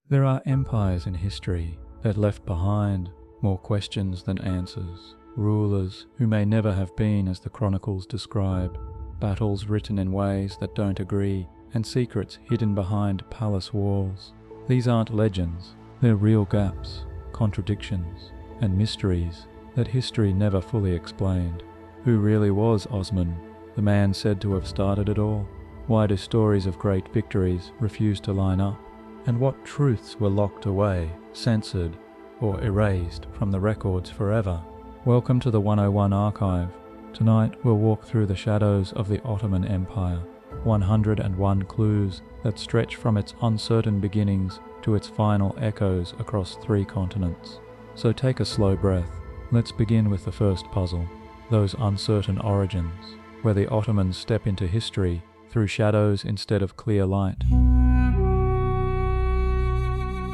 There are empires in history that left behind more questions than answers, rulers who may never have been as the Chronicles describe, battles written in ways that don't agree, and secrets hidden behind palace walls. These aren't legends, they're real gaps, contradictions, and mysteries that history never fully explained. Who really was Osman, the man said to have started it all? Why do stories of great victories refuse to line up? And what truths were locked away, censored, or erased from the records forever? Welcome to the 101 Archive. Tonight we'll walk through the shadows of the Ottoman Empire, 101 clues that stretch from its uncertain beginnings to its final echoes across 3 continents. So take a slow breath. Let's begin with the first puzzle, those uncertain origins, where the Ottomans step into history through shadows instead of clear light.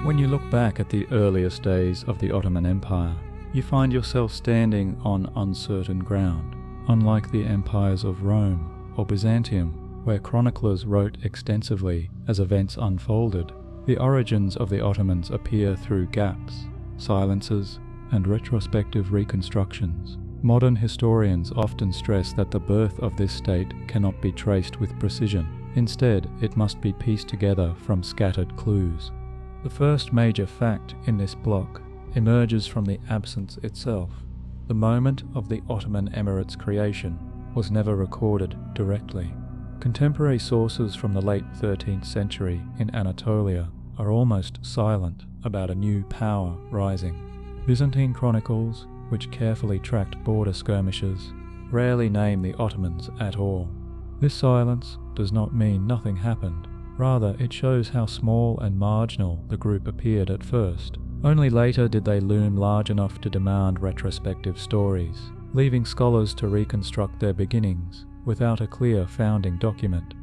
When you look back at the earliest days of the Ottoman Empire, you find yourself standing on uncertain ground. Unlike the empires of Rome or Byzantium, where chroniclers wrote extensively as events unfolded, the origins of the Ottomans appear through gaps, silences, and retrospective reconstructions. Modern historians often stress that the birth of this state cannot be traced with precision. Instead, it must be pieced together from scattered clues. The first major fact in this block emerges from the absence itself. The moment of the Ottoman Emirate's creation was never recorded directly. Contemporary sources from the late 13th century in Anatolia are almost silent about a new power rising. Byzantine chronicles, which carefully tracked border skirmishes, rarely name the Ottomans at all. This silence does not mean nothing happened. Rather, it shows how small and marginal the group appeared at first. Only later did they loom large enough to demand retrospective stories, leaving scholars to reconstruct their beginnings without a clear founding document.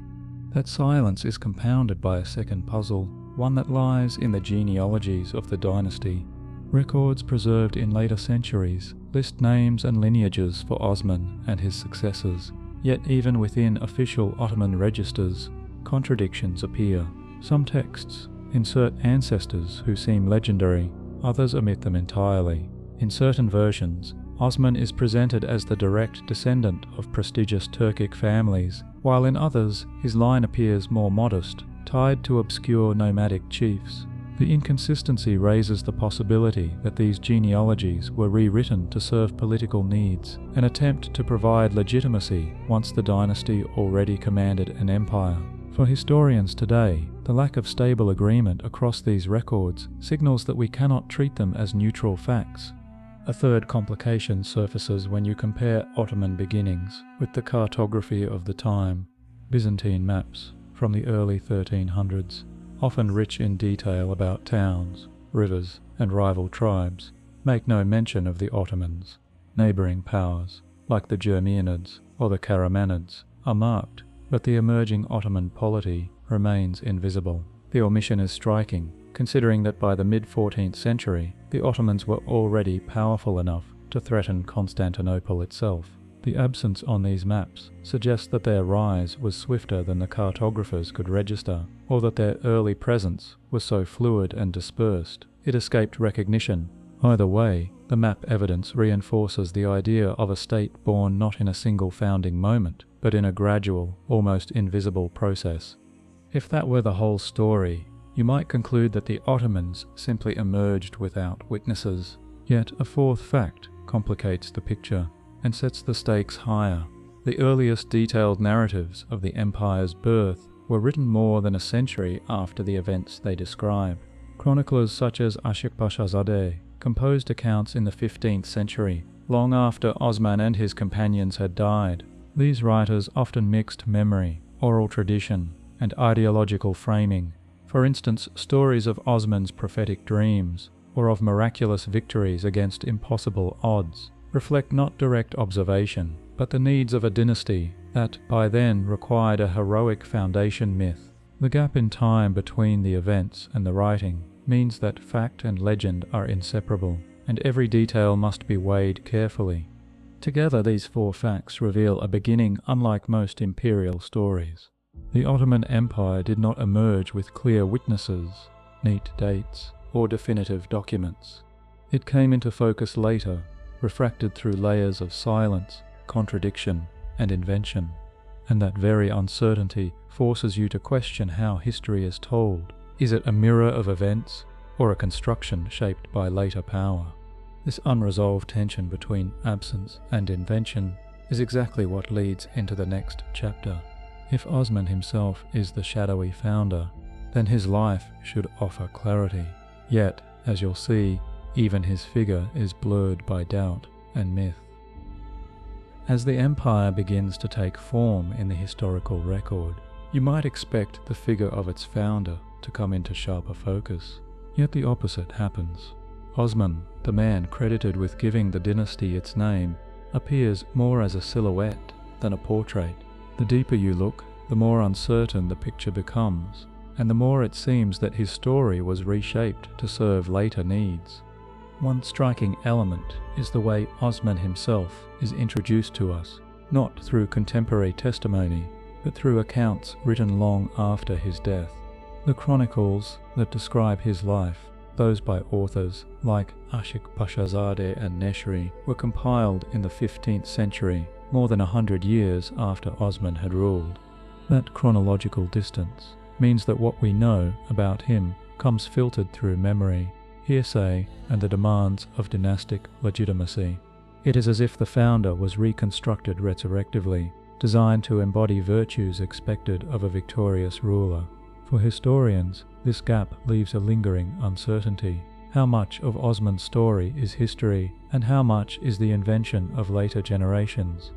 That silence is compounded by a second puzzle, one that lies in the genealogies of the dynasty. Records preserved in later centuries list names and lineages for Osman and his successors, yet even within official Ottoman registers, contradictions appear. Some texts insert ancestors who seem legendary, others omit them entirely. In certain versions, Osman is presented as the direct descendant of prestigious Turkic families, while in others his line appears more modest, tied to obscure nomadic chiefs. The inconsistency raises the possibility that these genealogies were rewritten to serve political needs, an attempt to provide legitimacy once the dynasty already commanded an empire. For historians today, the lack of stable agreement across these records signals that we cannot treat them as neutral facts. A third complication surfaces when you compare Ottoman beginnings with the cartography of the time. Byzantine maps from the early 1300s, often rich in detail about towns, rivers, and rival tribes, make no mention of the Ottomans. Neighbouring powers, like the Germanids or the Karamanids, are marked, but the emerging Ottoman polity remains invisible. The omission is striking, considering that by the mid-14th century, the Ottomans were already powerful enough to threaten Constantinople itself. The absence on these maps suggests that their rise was swifter than the cartographers could register, or that their early presence was so fluid and dispersed it escaped recognition. Either way, the map evidence reinforces the idea of a state born not in a single founding moment, but in a gradual, almost invisible process. If that were the whole story, you might conclude that the Ottomans simply emerged without witnesses. Yet a fourth fact complicates the picture and sets the stakes higher. The earliest detailed narratives of the empire's birth were written more than a century after the events they describe. Chroniclers such as Ashikpashazadeh composed accounts in the 15th century, long after Osman and his companions had died. These writers often mixed memory, oral tradition, and ideological framing. For instance, stories of Osman's prophetic dreams, or of miraculous victories against impossible odds, reflect not direct observation, but the needs of a dynasty that by then required a heroic foundation myth. The gap in time between the events and the writing means that fact and legend are inseparable, and every detail must be weighed carefully. Together, these 4 facts reveal a beginning unlike most imperial stories. The Ottoman Empire did not emerge with clear witnesses. neat dates, or definitive documents. It came into focus later, refracted through layers of silence, contradiction, and invention, and that very uncertainty forces you to question how history is told. Is it a mirror of events, or a construction shaped by later power? This unresolved tension between absence and invention is exactly what leads into the next chapter. If Osman himself is the shadowy founder, then his life should offer clarity. Yet, as you'll see, even his figure is blurred by doubt and myth. As the empire begins to take form in the historical record, you might expect the figure of its founder to come into sharper focus. Yet the opposite happens. Osman, the man credited with giving the dynasty its name, appears more as a silhouette than a portrait. The deeper you look, the more uncertain the picture becomes, and the more it seems that his story was reshaped to serve later needs. One striking element is the way Osman himself is introduced to us, not through contemporary testimony, but through accounts written long after his death. The chronicles that describe his life, those by authors like Ashik Pashazadeh and Neshri, were compiled in the 15th century, more than 100 years after Osman had ruled. That chronological distance means that what we know about him comes filtered through memory, hearsay, and the demands of dynastic legitimacy. It is as if the founder was reconstructed retroactively, designed to embody virtues expected of a victorious ruler. For historians, this gap leaves a lingering uncertainty. How much of Osman's story is history, and how much is the invention of later generations?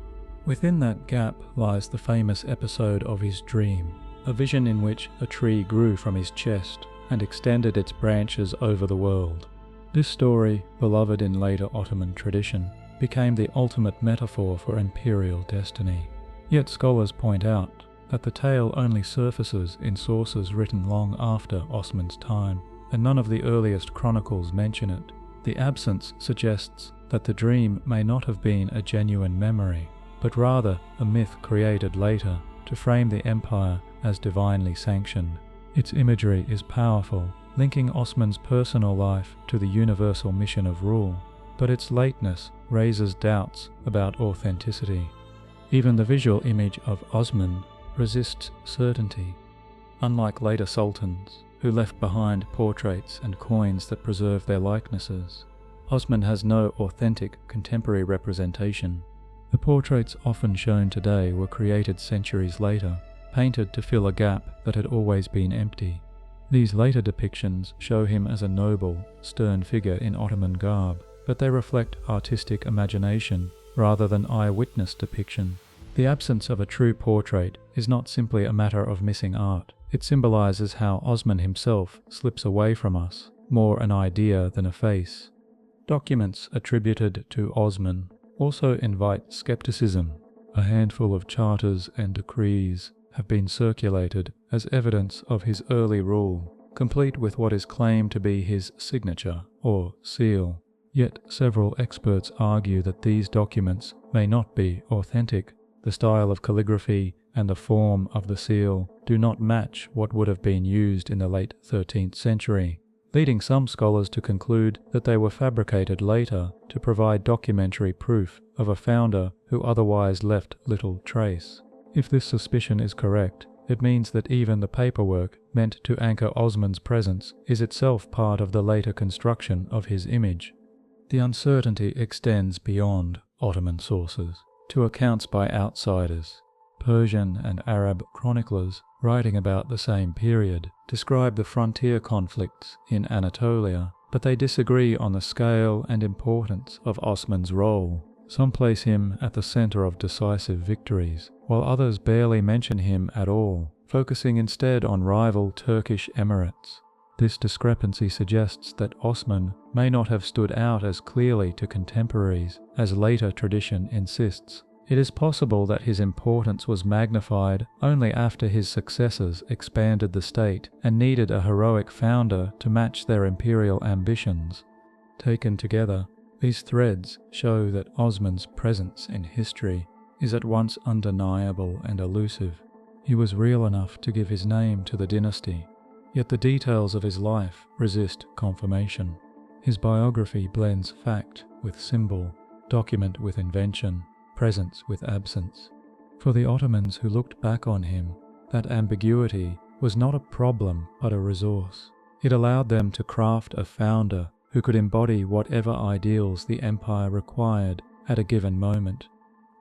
Within that gap lies the famous episode of his dream, a vision in which a tree grew from his chest and extended its branches over the world. This story, beloved in later Ottoman tradition, became the ultimate metaphor for imperial destiny. Yet scholars point out that the tale only surfaces in sources written long after Osman's time, and none of the earliest chronicles mention it. The absence suggests that the dream may not have been a genuine memory, but rather a myth created later to frame the empire as divinely sanctioned. Its imagery is powerful, linking Osman's personal life to the universal mission of rule, but its lateness raises doubts about authenticity. Even the visual image of Osman resists certainty. Unlike later sultans, who left behind portraits and coins that preserve their likenesses, Osman has no authentic contemporary representation. The portraits often shown today were created centuries later, painted to fill a gap that had always been empty. These later depictions show him as a noble, stern figure in Ottoman garb, but they reflect artistic imagination rather than eyewitness depiction. The absence of a true portrait is not simply a matter of missing art. It symbolizes how Osman himself slips away from us, more an idea than a face. Documents attributed to Osman also invite skepticism. A handful of charters and decrees have been circulated as evidence of his early rule, complete with what is claimed to be his signature or seal. Yet several experts argue that these documents may not be authentic. The style of calligraphy and the form of the seal do not match what would have been used in the late 13th century, leading some scholars to conclude that they were fabricated later to provide documentary proof of a founder who otherwise left little trace. If this suspicion is correct, it means that even the paperwork meant to anchor Osman's presence is itself part of the later construction of his image. The uncertainty extends beyond Ottoman sources to accounts by outsiders. Persian and Arab chroniclers writing about the same period describe the frontier conflicts in Anatolia, but they disagree on the scale and importance of Osman's role. Some place him at the center of decisive victories, while others barely mention him at all, focusing instead on rival Turkish emirates. This discrepancy suggests that Osman may not have stood out as clearly to contemporaries as later tradition insists. It is possible that his importance was magnified only after his successors expanded the state and needed a heroic founder to match their imperial ambitions. Taken together, these threads show that Osman's presence in history is at once undeniable and elusive. He was real enough to give his name to the dynasty, yet the details of his life resist confirmation. His biography blends fact with symbol, document with invention, presence with absence. For the Ottomans who looked back on him, that ambiguity was not a problem but a resource. It allowed them to craft a founder who could embody whatever ideals the empire required at a given moment.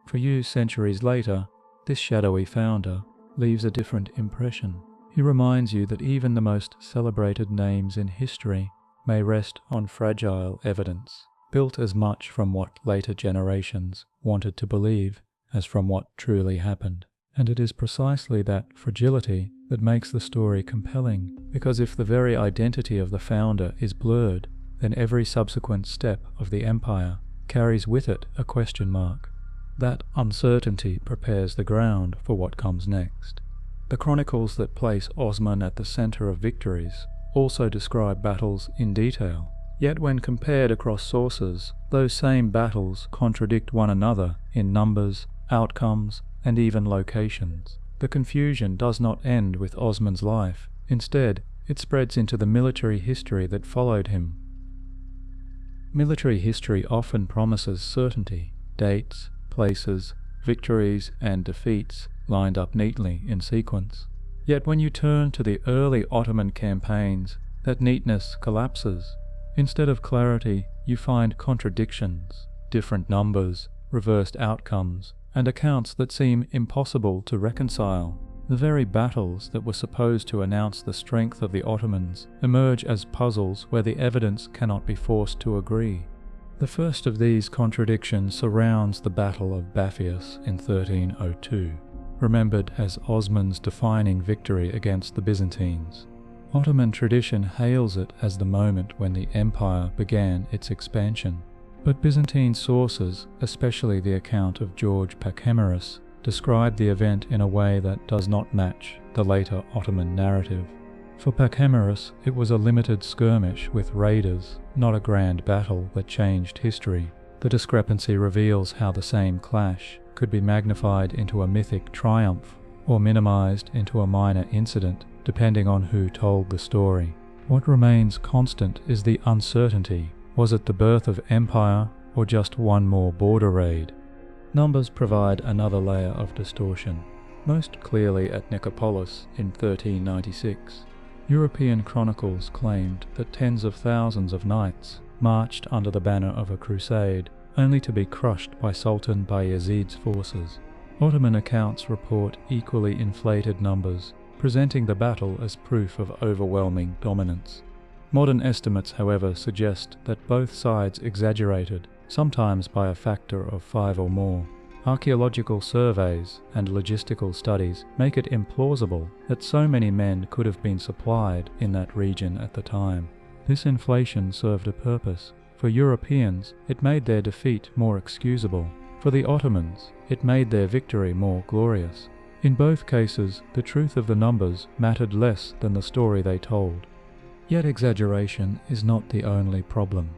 For you, centuries later, this shadowy founder leaves a different impression. He reminds you that even the most celebrated names in history may rest on fragile evidence, built as much from what later generations wanted to believe as from what truly happened. And it is precisely that fragility that makes the story compelling, because if the very identity of the founder is blurred, then every subsequent step of the empire carries with it a question mark. That uncertainty prepares the ground for what comes next. The chronicles that place Osman at the center of victories also describe battles in detail, yet when compared across sources, those same battles contradict one another in numbers, outcomes, and even locations. The confusion does not end with Osman's life. Instead, it spreads into the military history that followed him. Military history often promises certainty, dates, places, victories, and defeats lined up neatly in sequence. Yet when you turn to the early Ottoman campaigns, that neatness collapses. Instead of clarity, you find contradictions, different numbers, reversed outcomes, and accounts that seem impossible to reconcile. The very battles that were supposed to announce the strength of the Ottomans emerge as puzzles where the evidence cannot be forced to agree. The first of these contradictions surrounds the Battle of Baphius in 1302, remembered as Osman's defining victory against the Byzantines. Ottoman tradition hails it as the moment when the empire began its expansion. But Byzantine sources, especially the account of George Pachemerus, describe the event in a way that does not match the later Ottoman narrative. For Pachemerus, it was a limited skirmish with raiders, not a grand battle that changed history. The discrepancy reveals how the same clash could be magnified into a mythic triumph or minimized into a minor incident, depending on who told the story. What remains constant is the uncertainty. Was it the birth of empire, or just one more border raid? Numbers provide another layer of distortion, most clearly at Nicopolis in 1396. European chronicles claimed that tens of thousands of knights marched under the banner of a crusade, only to be crushed by Sultan Bayezid's forces. Ottoman accounts report equally inflated numbers, presenting the battle as proof of overwhelming dominance. Modern estimates, however, suggest that both sides exaggerated, sometimes by a factor of 5 or more. Archaeological surveys and logistical studies make it implausible that so many men could have been supplied in that region at the time. This inflation served a purpose. For Europeans, it made their defeat more excusable. For the Ottomans, it made their victory more glorious. In both cases, the truth of the numbers mattered less than the story they told. Yet exaggeration is not the only problem.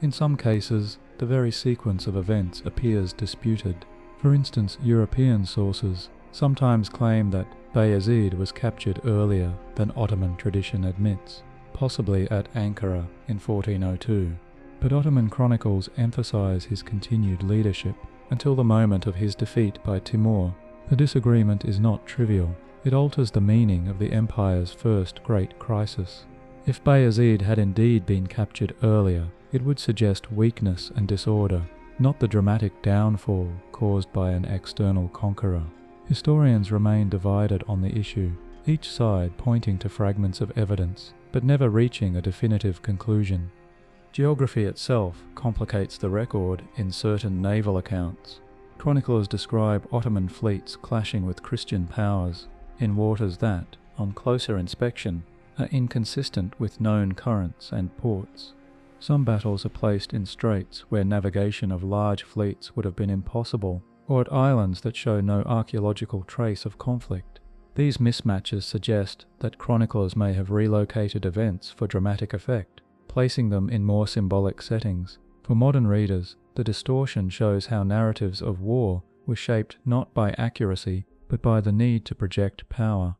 In some cases, the very sequence of events appears disputed. For instance, European sources sometimes claim that Bayezid was captured earlier than Ottoman tradition admits, possibly at Ankara in 1402. But Ottoman chronicles emphasize his continued leadership until the moment of his defeat by Timur. The disagreement is not trivial. It alters the meaning of the empire's first great crisis. If Bayezid had indeed been captured earlier, it would suggest weakness and disorder, not the dramatic downfall caused by an external conqueror. Historians remain divided on the issue, each side pointing to fragments of evidence, but never reaching a definitive conclusion. Geography itself complicates the record in certain naval accounts. Chroniclers describe Ottoman fleets clashing with Christian powers in waters that, on closer inspection, are inconsistent with known currents and ports. Some battles are placed in straits where navigation of large fleets would have been impossible, or at islands that show no archaeological trace of conflict. These mismatches suggest that chroniclers may have relocated events for dramatic effect, placing them in more symbolic settings. For modern readers, the distortion shows how narratives of war were shaped not by accuracy, but by the need to project power.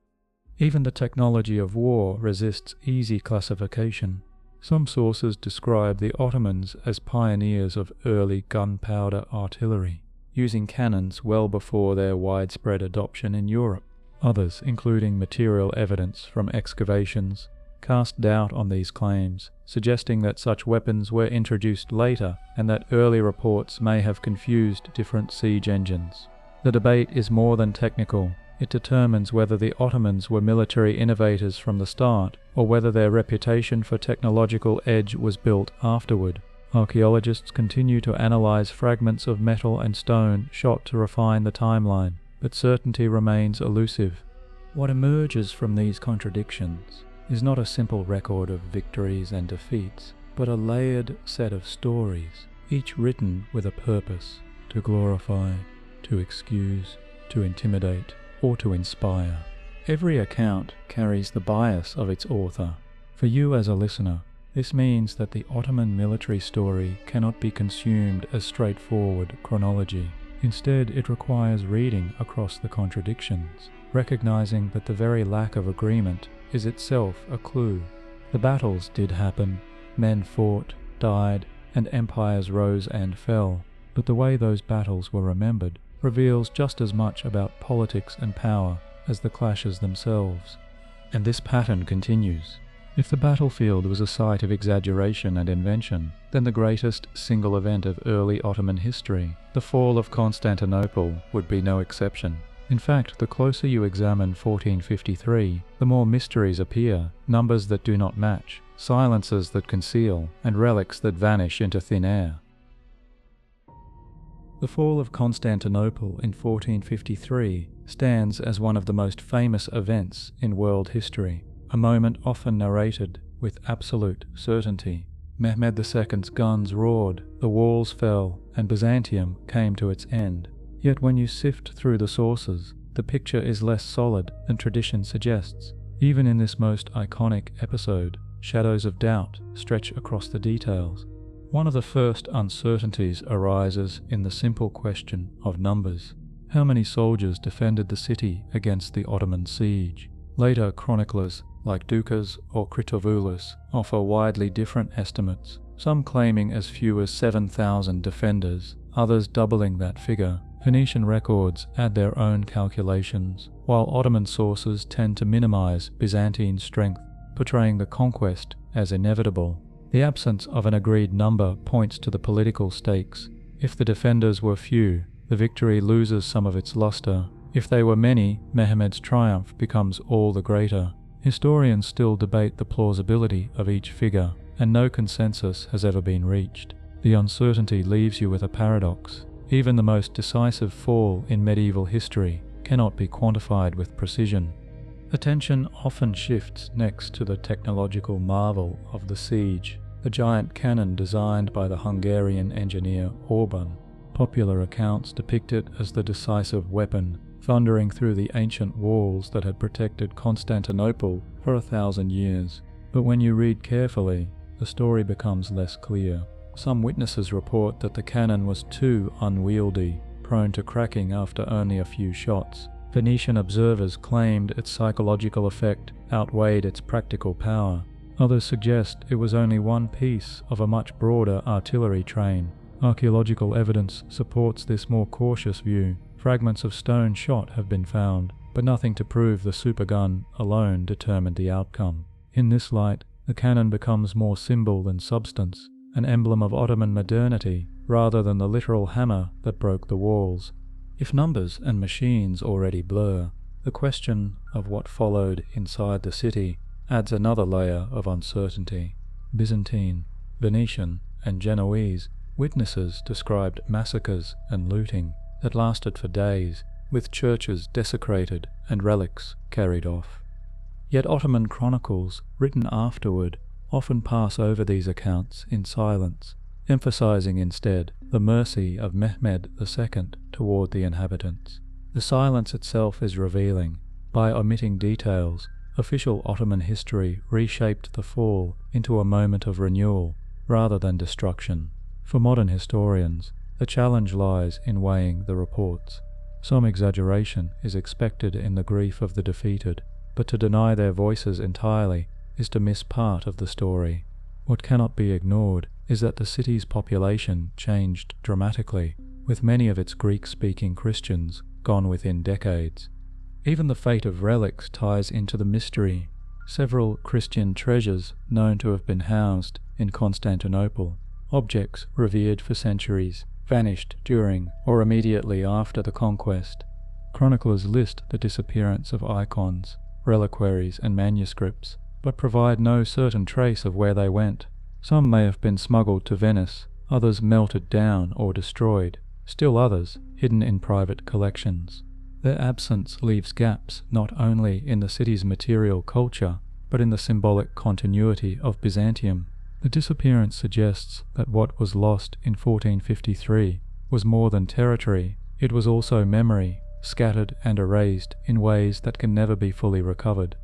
Even the technology of war resists easy classification. Some sources describe the Ottomans as pioneers of early gunpowder artillery, using cannons well before their widespread adoption in Europe. Others, including material evidence from excavations, cast doubt on these claims, suggesting that such weapons were introduced later and that early reports may have confused different siege engines. The debate is more than technical. It determines whether the Ottomans were military innovators from the start, or whether their reputation for technological edge was built afterward. Archaeologists continue to analyze fragments of metal and stone shot to refine the timeline, but certainty remains elusive. What emerges from these contradictions is not a simple record of victories and defeats, but a layered set of stories, each written with a purpose: to glorify, to excuse, to intimidate, or to inspire. Every account carries the bias of its author. For you as a listener, this means that the Ottoman military story cannot be consumed as straightforward chronology. Instead, it requires reading across the contradictions, recognizing that the very lack of agreement is itself a clue. The battles did happen, men fought, died, and empires rose and fell, but the way those battles were remembered reveals just as much about politics and power as the clashes themselves. And this pattern continues. If the battlefield was a site of exaggeration and invention, then the greatest single event of early Ottoman history, the fall of Constantinople, would be no exception. In fact, the closer you examine 1453, the more mysteries appear, numbers that do not match, silences that conceal, and relics that vanish into thin air. The fall of Constantinople in 1453 stands as one of the most famous events in world history, a moment often narrated with absolute certainty. Mehmed II's guns roared, the walls fell, and Byzantium came to its end. Yet when you sift through the sources, the picture is less solid than tradition suggests. Even in this most iconic episode, shadows of doubt stretch across the details. One of the first uncertainties arises in the simple question of numbers. How many soldiers defended the city against the Ottoman siege? Later chroniclers, like Ducas or Critovoulos, offer widely different estimates, some claiming as few as 7,000 defenders, others doubling that figure. Phoenician records add their own calculations, while Ottoman sources tend to minimize Byzantine strength, portraying the conquest as inevitable. The absence of an agreed number points to the political stakes. If the defenders were few, the victory loses some of its luster. If they were many, Mehmed's triumph becomes all the greater. Historians still debate the plausibility of each figure, and no consensus has ever been reached. The uncertainty leaves you with a paradox. Even the most decisive fall in medieval history cannot be quantified with precision. Attention often shifts next to the technological marvel of the siege, the giant cannon designed by the Hungarian engineer Orban. Popular accounts depict it as the decisive weapon, thundering through the ancient walls that had protected Constantinople for 1,000 years. But when you read carefully, the story becomes less clear. Some witnesses report that the cannon was too unwieldy, prone to cracking after only a few shots. Venetian observers claimed its psychological effect outweighed its practical power. Others suggest it was only one piece of a much broader artillery train. Archaeological evidence supports this more cautious view. Fragments of stone shot have been found, but nothing to prove the supergun alone determined the outcome. In this light, the cannon becomes more symbol than substance, an emblem of Ottoman modernity rather than the literal hammer that broke the walls. If numbers and machines already blur, the question of what followed inside the city adds another layer of uncertainty. Byzantine, Venetian, and Genoese witnesses described massacres and looting that lasted for days, with churches desecrated and relics carried off. Yet Ottoman chronicles, written afterward, often pass over these accounts in silence, emphasizing instead the mercy of Mehmed II toward the inhabitants. The silence itself is revealing. By omitting details, official Ottoman history reshaped the fall into a moment of renewal rather than destruction. For modern historians, the challenge lies in weighing the reports. Some exaggeration is expected in the grief of the defeated, but to deny their voices entirely is to miss part of the story. What cannot be ignored is that the city's population changed dramatically, with many of its Greek-speaking Christians gone within decades. Even the fate of relics ties into the mystery. Several Christian treasures known to have been housed in Constantinople, objects revered for centuries, vanished during or immediately after the conquest. Chronicles list the disappearance of icons, reliquaries and manuscripts, but provide no certain trace of where they went. Some may have been smuggled to Venice, others melted down or destroyed, still others hidden in private collections. Their absence leaves gaps not only in the city's material culture, but in the symbolic continuity of Byzantium. The disappearance suggests that what was lost in 1453 was more than territory, it was also memory, scattered and erased in ways that can never be fully recovered.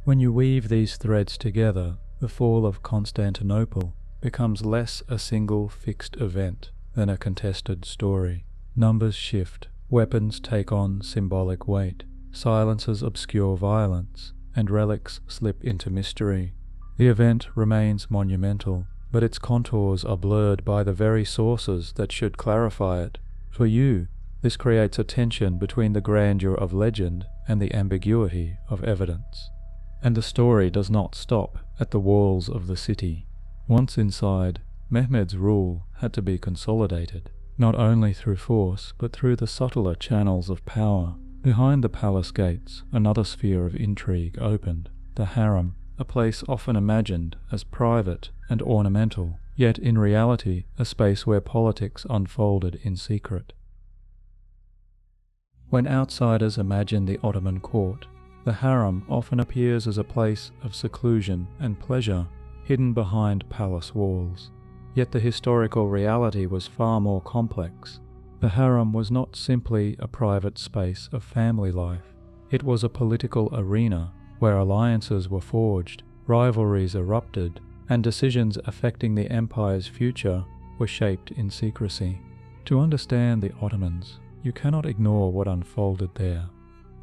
When you weave these threads together, the fall of Constantinople becomes less a single fixed event than a contested story. Numbers shift, weapons take on symbolic weight, silences obscure violence, and relics slip into mystery. The event remains monumental, but its contours are blurred by the very sources that should clarify it. For you, this creates a tension between the grandeur of legend and the ambiguity of evidence. And the story does not stop at the walls of the city. Once inside, Mehmed's rule had to be consolidated, not only through force but through the subtler channels of power. Behind the palace gates, another sphere of intrigue opened, the Harem, a place often imagined as private and ornamental, yet in reality a space where politics unfolded in secret. When outsiders imagine the Ottoman court, the Harem often appears as a place of seclusion and pleasure, hidden behind palace walls. Yet the historical reality was far more complex. The Harem was not simply a private space of family life. It was a political arena where alliances were forged, rivalries erupted, and decisions affecting the empire's future were shaped in secrecy. To understand the Ottomans, you cannot ignore what unfolded there.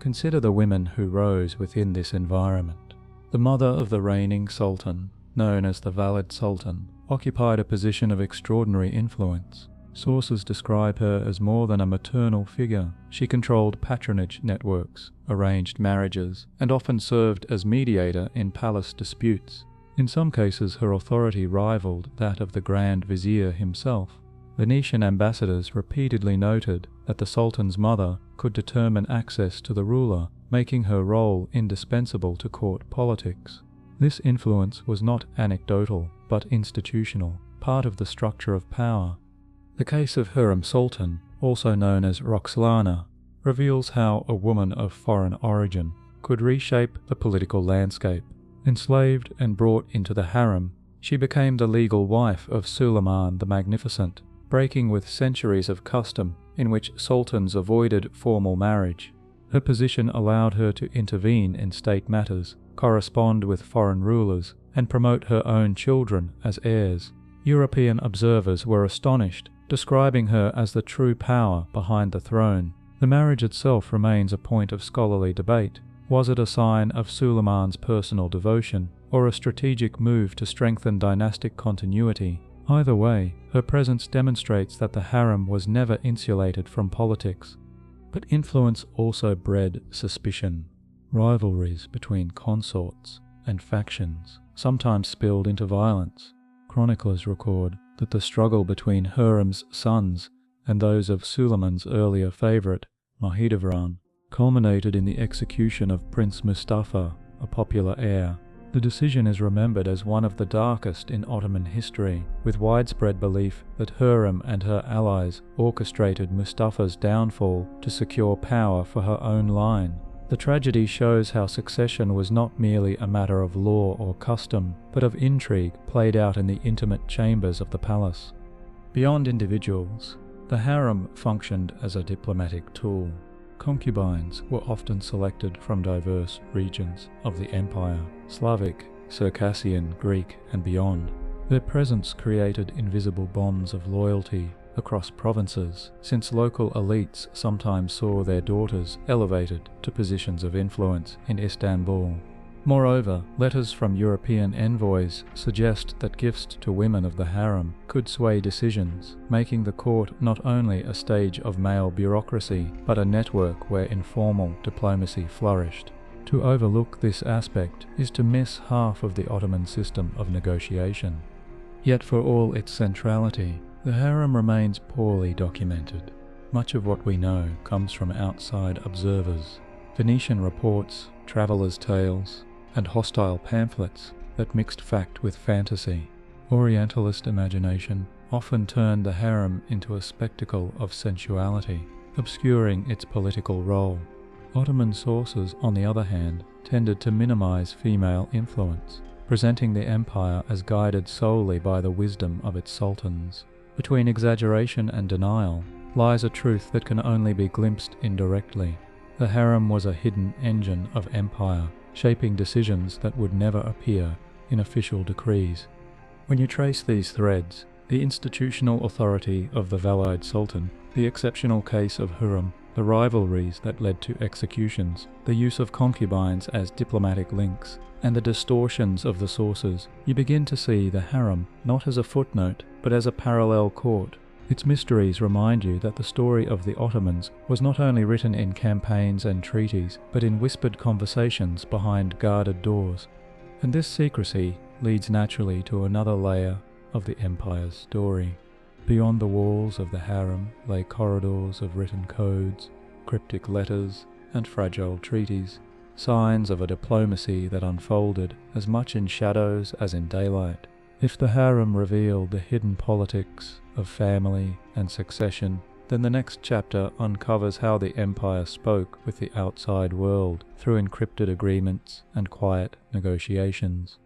Consider the women who rose within this environment. The mother of the reigning sultan, known as the Valid Sultan, occupied a position of extraordinary influence. Sources describe her as more than a maternal figure. She controlled patronage networks, arranged marriages, and often served as mediator in palace disputes. In some cases, her authority rivaled that of the Grand Vizier himself. Venetian ambassadors repeatedly noted that the Sultan's mother could determine access to the ruler, making her role indispensable to court politics. This influence was not anecdotal, but institutional, part of the structure of power. The case of Harem Sultan, also known as Roxlana, reveals how a woman of foreign origin could reshape the political landscape. Enslaved and brought into the harem, she became the legal wife of Suleiman the Magnificent, breaking with centuries of custom in which sultans avoided formal marriage. Her position allowed her to intervene in state matters, correspond with foreign rulers, and promote her own children as heirs. European observers were astonished, describing her as the true power behind the throne. The marriage itself remains a point of scholarly debate. Was it a sign of Suleiman's personal devotion, or a strategic move to strengthen dynastic continuity? Either way, her presence demonstrates that the harem was never insulated from politics. But influence also bred suspicion. Rivalries between consorts and factions sometimes spilled into violence. Chroniclers record that the struggle between Harem's sons and those of Suleiman's earlier favourite, Mahidevran, culminated in the execution of Prince Mustafa, a popular heir. The decision is remembered as one of the darkest in Ottoman history, with widespread belief that Harem and her allies orchestrated Mustafa's downfall to secure power for her own line. The tragedy shows how succession was not merely a matter of law or custom, but of intrigue played out in the intimate chambers of the palace. Beyond individuals, the harem functioned as a diplomatic tool. Concubines were often selected from diverse regions of the empire, Slavic, Circassian, Greek, and beyond. Their presence created invisible bonds of loyalty, across provinces, since local elites sometimes saw their daughters elevated to positions of influence in Istanbul. Moreover, letters from European envoys suggest that gifts to women of the harem could sway decisions, making the court not only a stage of male bureaucracy, but a network where informal diplomacy flourished. To overlook this aspect is to miss half of the Ottoman system of negotiation. Yet for all its centrality, the harem remains poorly documented. Much of what we know comes from outside observers, Venetian reports, travellers' tales, and hostile pamphlets that mixed fact with fantasy. Orientalist imagination often turned the harem into a spectacle of sensuality, obscuring its political role. Ottoman sources, on the other hand, tended to minimize female influence, presenting the empire as guided solely by the wisdom of its sultans. Between exaggeration and denial lies a truth that can only be glimpsed indirectly. The harem was a hidden engine of empire, shaping decisions that would never appear in official decrees. When you trace these threads, the institutional authority of the Valide Sultan, the exceptional case of Harem, the rivalries that led to executions, the use of concubines as diplomatic links, and the distortions of the sources, you begin to see the harem not as a footnote, but as a parallel court. Its mysteries remind you that the story of the Ottomans was not only written in campaigns and treaties, but in whispered conversations behind guarded doors. And this secrecy leads naturally to another layer of the empire's story. Beyond the walls of the harem lay corridors of written codes, cryptic letters, and fragile treaties, signs of a diplomacy that unfolded as much in shadows as in daylight. If the harem revealed the hidden politics of family and succession, then the next chapter uncovers how the empire spoke with the outside world through encrypted agreements and quiet negotiations.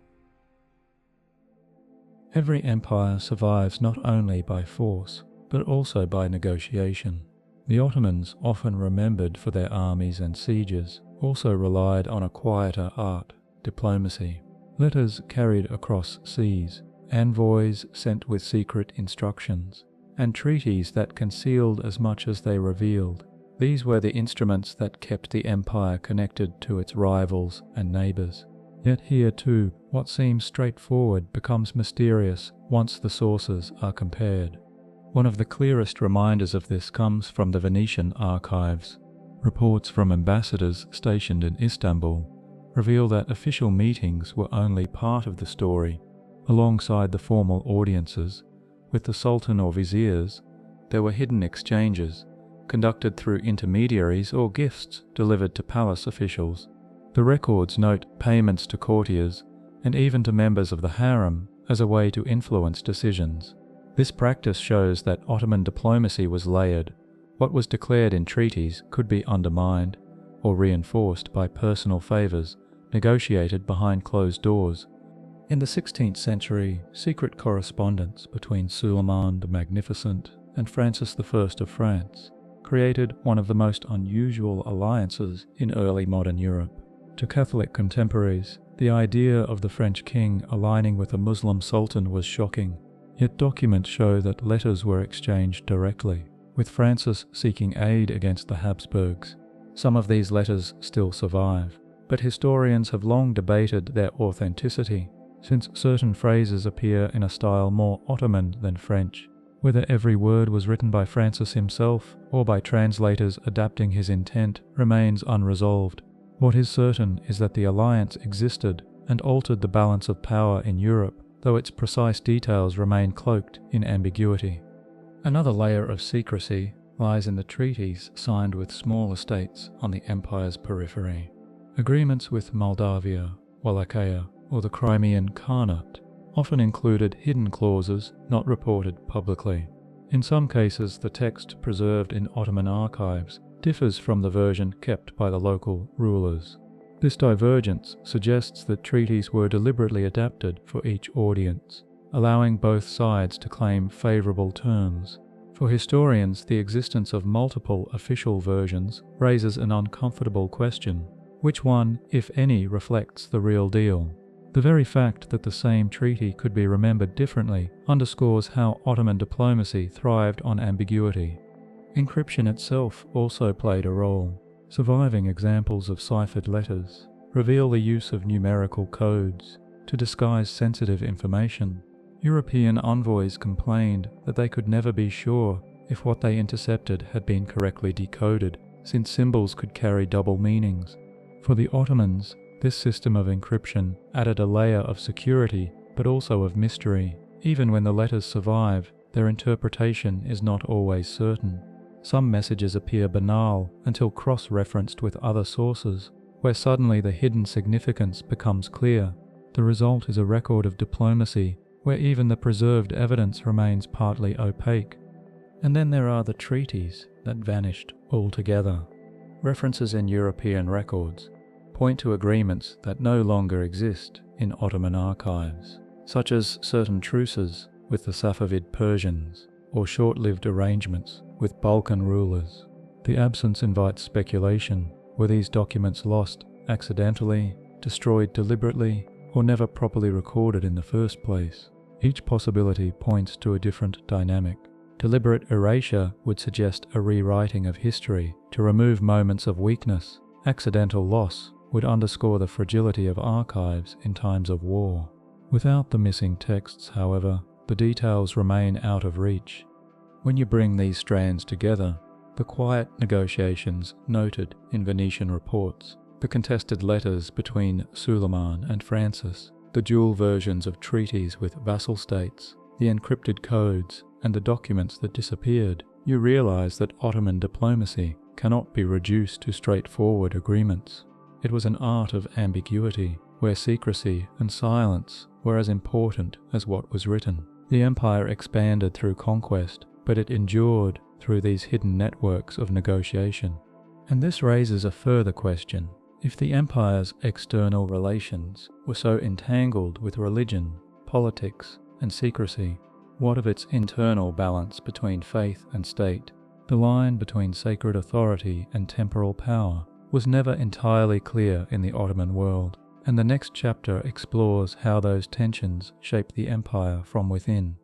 Every empire survives not only by force, but also by negotiation. The Ottomans, often remembered for their armies and sieges, also relied on a quieter art, diplomacy. Letters carried across seas, envoys sent with secret instructions, and treaties that concealed as much as they revealed. These were the instruments that kept the empire connected to its rivals and neighbours. Yet here too, what seems straightforward becomes mysterious once the sources are compared. One of the clearest reminders of this comes from the Venetian archives. Reports from ambassadors stationed in Istanbul reveal that official meetings were only part of the story. Alongside the formal audiences with the sultan or viziers, there were hidden exchanges, conducted through intermediaries or gifts delivered to palace officials. The records note payments to courtiers and even to members of the harem as a way to influence decisions. This practice shows that Ottoman diplomacy was layered. What was declared in treaties could be undermined or reinforced by personal favours negotiated behind closed doors. In the 16th century, secret correspondence between Suleiman the Magnificent and Francis I of France created one of the most unusual alliances in early modern Europe. To Catholic contemporaries, the idea of the French king aligning with a Muslim sultan was shocking, yet documents show that letters were exchanged directly, with Francis seeking aid against the Habsburgs. Some of these letters still survive, but historians have long debated their authenticity, since certain phrases appear in a style more Ottoman than French. Whether every word was written by Francis himself or by translators adapting his intent remains unresolved. What is certain is that the alliance existed and altered the balance of power in Europe, though its precise details remain cloaked in ambiguity. Another layer of secrecy lies in the treaties signed with small estates on the empire's periphery. Agreements with Moldavia, Wallachia, or the Crimean Khanate often included hidden clauses not reported publicly. In some cases, the text preserved in Ottoman archives differs from the version kept by the local rulers. This divergence suggests that treaties were deliberately adapted for each audience, allowing both sides to claim favourable terms. For historians, the existence of multiple official versions raises an uncomfortable question. Which one, if any, reflects the real deal? The very fact that the same treaty could be remembered differently underscores how Ottoman diplomacy thrived on ambiguity. Encryption itself also played a role. Surviving examples of ciphered letters reveal the use of numerical codes to disguise sensitive information. European envoys complained that they could never be sure if what they intercepted had been correctly decoded, since symbols could carry double meanings. For the Ottomans, this system of encryption added a layer of security, but also of mystery. Even when the letters survive, their interpretation is not always certain. Some messages appear banal until cross-referenced with other sources, where suddenly the hidden significance becomes clear. The result is a record of diplomacy where even the preserved evidence remains partly opaque. And then there are the treaties that vanished altogether. References in European records point to agreements that no longer exist in Ottoman archives, such as certain truces with the Safavid Persians or short-lived arrangements with Balkan rulers. The absence invites speculation. Were these documents lost accidentally, destroyed deliberately, or never properly recorded in the first place? Each possibility points to a different dynamic. Deliberate erasure would suggest a rewriting of history to remove moments of weakness. Accidental loss would underscore the fragility of archives in times of war. Without the missing texts, however, the details remain out of reach. When you bring these strands together, the quiet negotiations noted in Venetian reports, the contested letters between Suleiman and Francis, the dual versions of treaties with vassal states, the encrypted codes, and the documents that disappeared, you realize that Ottoman diplomacy cannot be reduced to straightforward agreements. It was an art of ambiguity, where secrecy and silence were as important as what was written. The empire expanded through conquest, but it endured through these hidden networks of negotiation. And this raises a further question. If the empire's external relations were so entangled with religion, politics, and secrecy, what of its internal balance between faith and state? The line between sacred authority and temporal power was never entirely clear in the Ottoman world, and the next chapter explores how those tensions shaped the empire from within.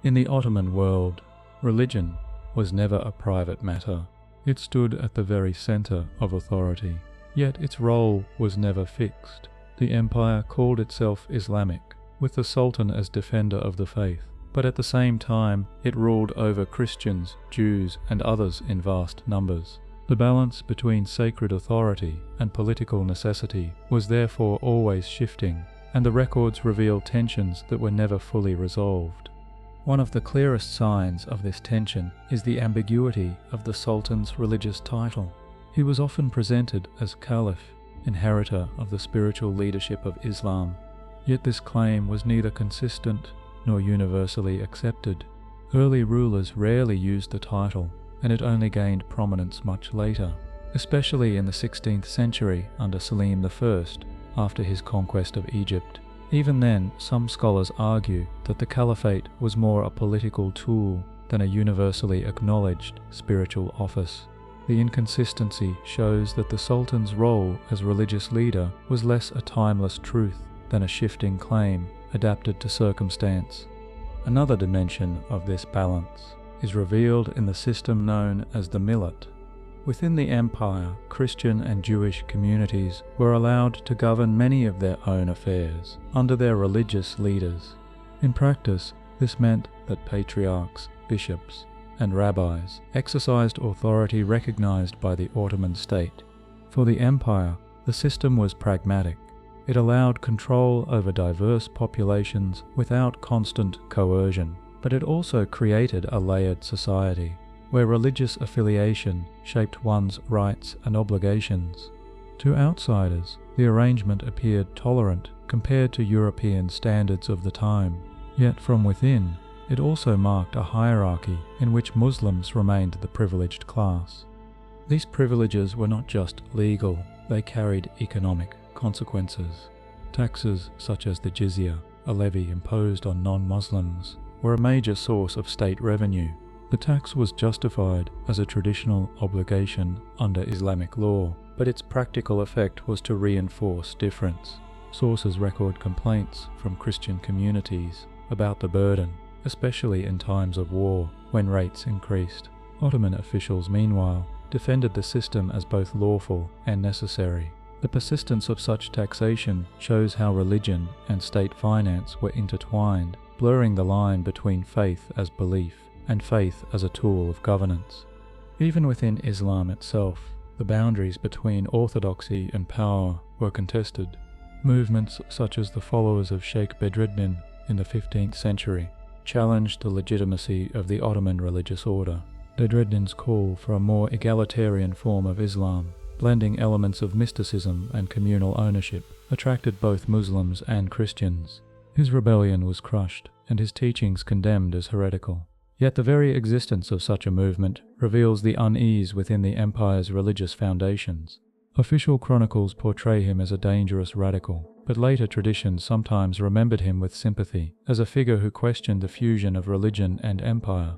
In the Ottoman world, religion was never a private matter. It stood at the very center of authority, yet its role was never fixed. The empire called itself Islamic, with the Sultan as defender of the faith, but at the same time it ruled over Christians, Jews, and others in vast numbers. The balance between sacred authority and political necessity was therefore always shifting, and the records reveal tensions that were never fully resolved. One of the clearest signs of this tension is the ambiguity of the Sultan's religious title. He was often presented as Caliph, inheritor of the spiritual leadership of Islam, yet this claim was neither consistent nor universally accepted. Early rulers rarely used the title, and it only gained prominence much later, especially in the 16th century under Selim I after his conquest of Egypt. Even then, some scholars argue that the caliphate was more a political tool than a universally acknowledged spiritual office. The inconsistency shows that the Sultan's role as religious leader was less a timeless truth than a shifting claim adapted to circumstance. Another dimension of this balance is revealed in the system known as the millet. Within the empire, Christian and Jewish communities were allowed to govern many of their own affairs under their religious leaders. In practice, this meant that patriarchs, bishops, and rabbis exercised authority recognized by the Ottoman state. For the empire, the system was pragmatic. It allowed control over diverse populations without constant coercion, but it also created a layered society, where religious affiliation shaped one's rights and obligations. To outsiders, the arrangement appeared tolerant compared to European standards of the time. Yet from within, it also marked a hierarchy in which Muslims remained the privileged class. These privileges were not just legal, they carried economic consequences. Taxes such as the jizya, a levy imposed on non-Muslims, were a major source of state revenue. The tax was justified as a traditional obligation under Islamic law, but its practical effect was to reinforce difference. Sources record complaints from Christian communities about the burden, especially in times of war, when rates increased. Ottoman officials, meanwhile, defended the system as both lawful and necessary. The persistence of such taxation shows how religion and state finance were intertwined, blurring the line between faith as belief and faith as a tool of governance. Even within Islam itself, the boundaries between orthodoxy and power were contested. Movements such as the followers of Sheikh Bedreddin in the 15th century challenged the legitimacy of the Ottoman religious order. Bedreddin's call for a more egalitarian form of Islam, blending elements of mysticism and communal ownership, attracted both Muslims and Christians. His rebellion was crushed, and his teachings condemned as heretical. Yet the very existence of such a movement reveals the unease within the empire's religious foundations. Official chronicles portray him as a dangerous radical, but later traditions sometimes remembered him with sympathy, as a figure who questioned the fusion of religion and empire.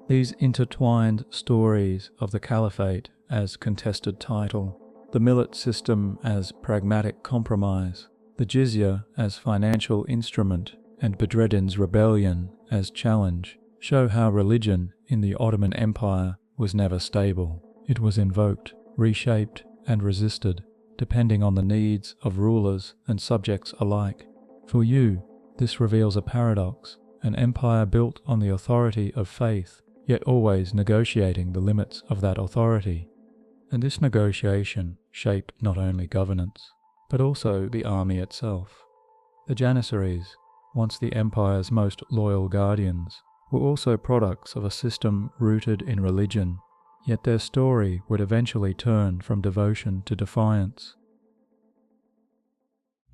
These intertwined stories of the caliphate as contested title, the millet system as pragmatic compromise, the jizya as financial instrument, and Bedreddin's rebellion as challenge, show how religion in the Ottoman Empire was never stable. It was invoked, reshaped, and resisted, depending on the needs of rulers and subjects alike. For you, this reveals a paradox, an empire built on the authority of faith, yet always negotiating the limits of that authority. And this negotiation shaped not only governance, but also the army itself. The Janissaries, once the empire's most loyal guardians, were also products of a system rooted in religion, yet their story would eventually turn from devotion to defiance.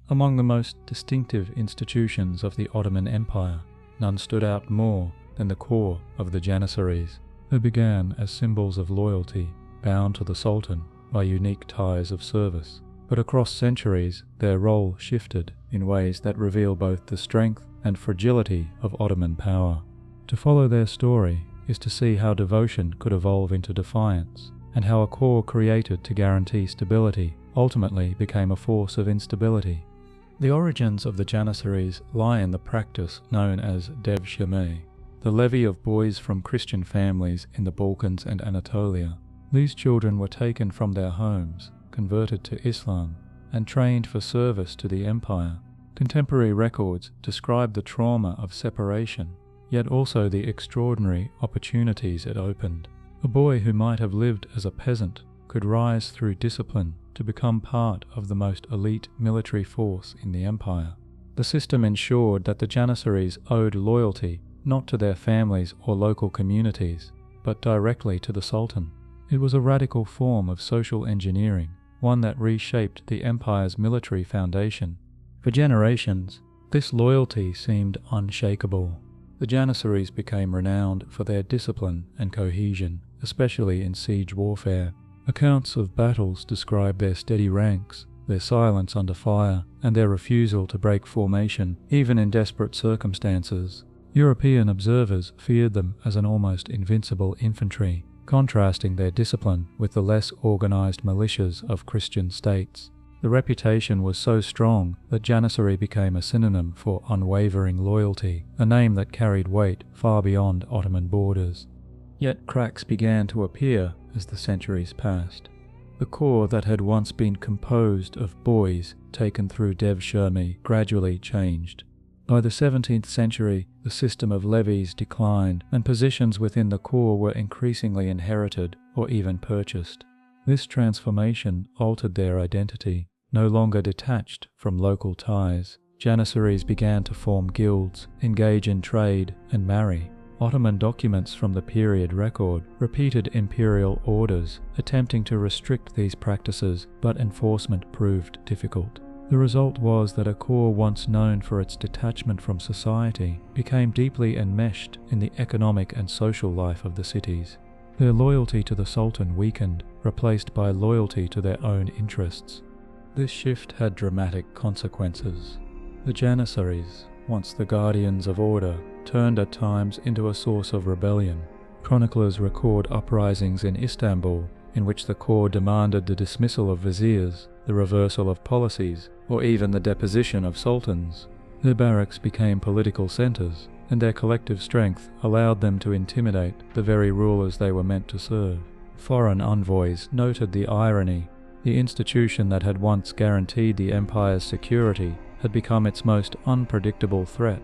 Among the most distinctive institutions of the Ottoman Empire, none stood out more than the core of the Janissaries. They began as symbols of loyalty, bound to the Sultan by unique ties of service. But across centuries, their role shifted in ways that reveal both the strength and fragility of Ottoman power. To follow their story is to see how devotion could evolve into defiance, and how a core created to guarantee stability ultimately became a force of instability. The origins of the Janissaries lie in the practice known as devshirme, the levy of boys from Christian families in the Balkans and Anatolia. These children were taken from their homes, converted to Islam, and trained for service to the empire. Contemporary records describe the trauma of separation, yet also the extraordinary opportunities it opened. A boy who might have lived as a peasant could rise through discipline to become part of the most elite military force in the empire. The system ensured that the Janissaries owed loyalty not to their families or local communities, but directly to the Sultan. It was a radical form of social engineering, one that reshaped the empire's military foundation. For generations, this loyalty seemed unshakable. The Janissaries became renowned for their discipline and cohesion, especially in siege warfare. Accounts of battles describe their steady ranks, their silence under fire, and their refusal to break formation, even in desperate circumstances. European observers feared them as an almost invincible infantry, contrasting their discipline with the less organized militias of Christian states. The reputation was so strong that Janissary became a synonym for unwavering loyalty, a name that carried weight far beyond Ottoman borders. Yet cracks began to appear as the centuries passed. The core that had once been composed of boys taken through devshirme gradually changed. By the 17th century, the system of levies declined, and positions within the core were increasingly inherited or even purchased. This transformation altered their identity. No longer detached from local ties, Janissaries began to form guilds, engage in trade, and marry. Ottoman documents from the period record repeated imperial orders, attempting to restrict these practices, but enforcement proved difficult. The result was that a core once known for its detachment from society became deeply enmeshed in the economic and social life of the cities. Their loyalty to the Sultan weakened, replaced by loyalty to their own interests. This shift had dramatic consequences. The Janissaries, once the guardians of order, turned at times into a source of rebellion. Chroniclers record uprisings in Istanbul in which the core demanded the dismissal of viziers, the reversal of policies, or even the deposition of sultans. Their barracks became political centres, and their collective strength allowed them to intimidate the very rulers they were meant to serve. Foreign envoys noted the irony. The institution that had once guaranteed the empire's security had become its most unpredictable threat.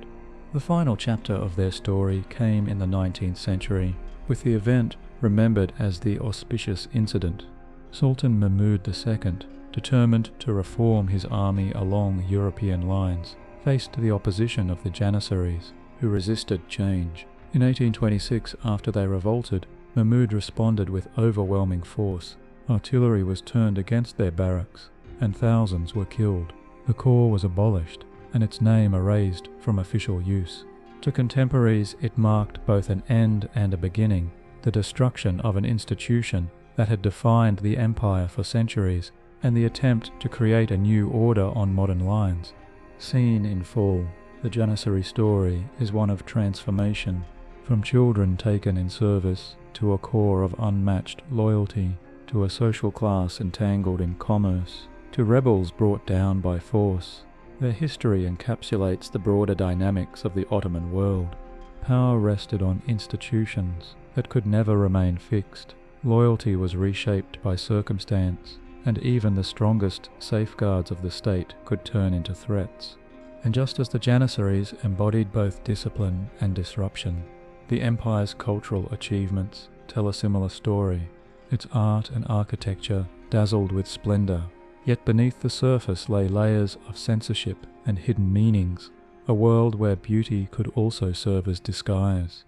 The final chapter of their story came in the 19th century, with the event remembered as the Auspicious Incident. Sultan Mahmud II, determined to reform his army along European lines, faced the opposition of the Janissaries, who resisted change. In 1826, after they revolted, Mahmud responded with overwhelming force. Artillery was turned against their barracks, and thousands were killed. The corps was abolished, and its name erased from official use. To contemporaries, it marked both an end and a beginning, the destruction of an institution that had defined the empire for centuries, and the attempt to create a new order on modern lines. Seen in full, the Janissary story is one of transformation, from children taken in service to a core of unmatched loyalty, to a social class entangled in commerce, to rebels brought down by force. Their history encapsulates the broader dynamics of the Ottoman world. Power rested on institutions that could never remain fixed. Loyalty was reshaped by circumstance, and even the strongest safeguards of the state could turn into threats. And just as the Janissaries embodied both discipline and disruption, the empire's cultural achievements tell a similar story. Its art and architecture dazzled with splendor, yet beneath the surface lay layers of censorship and hidden meanings, a world where beauty could also serve as disguise.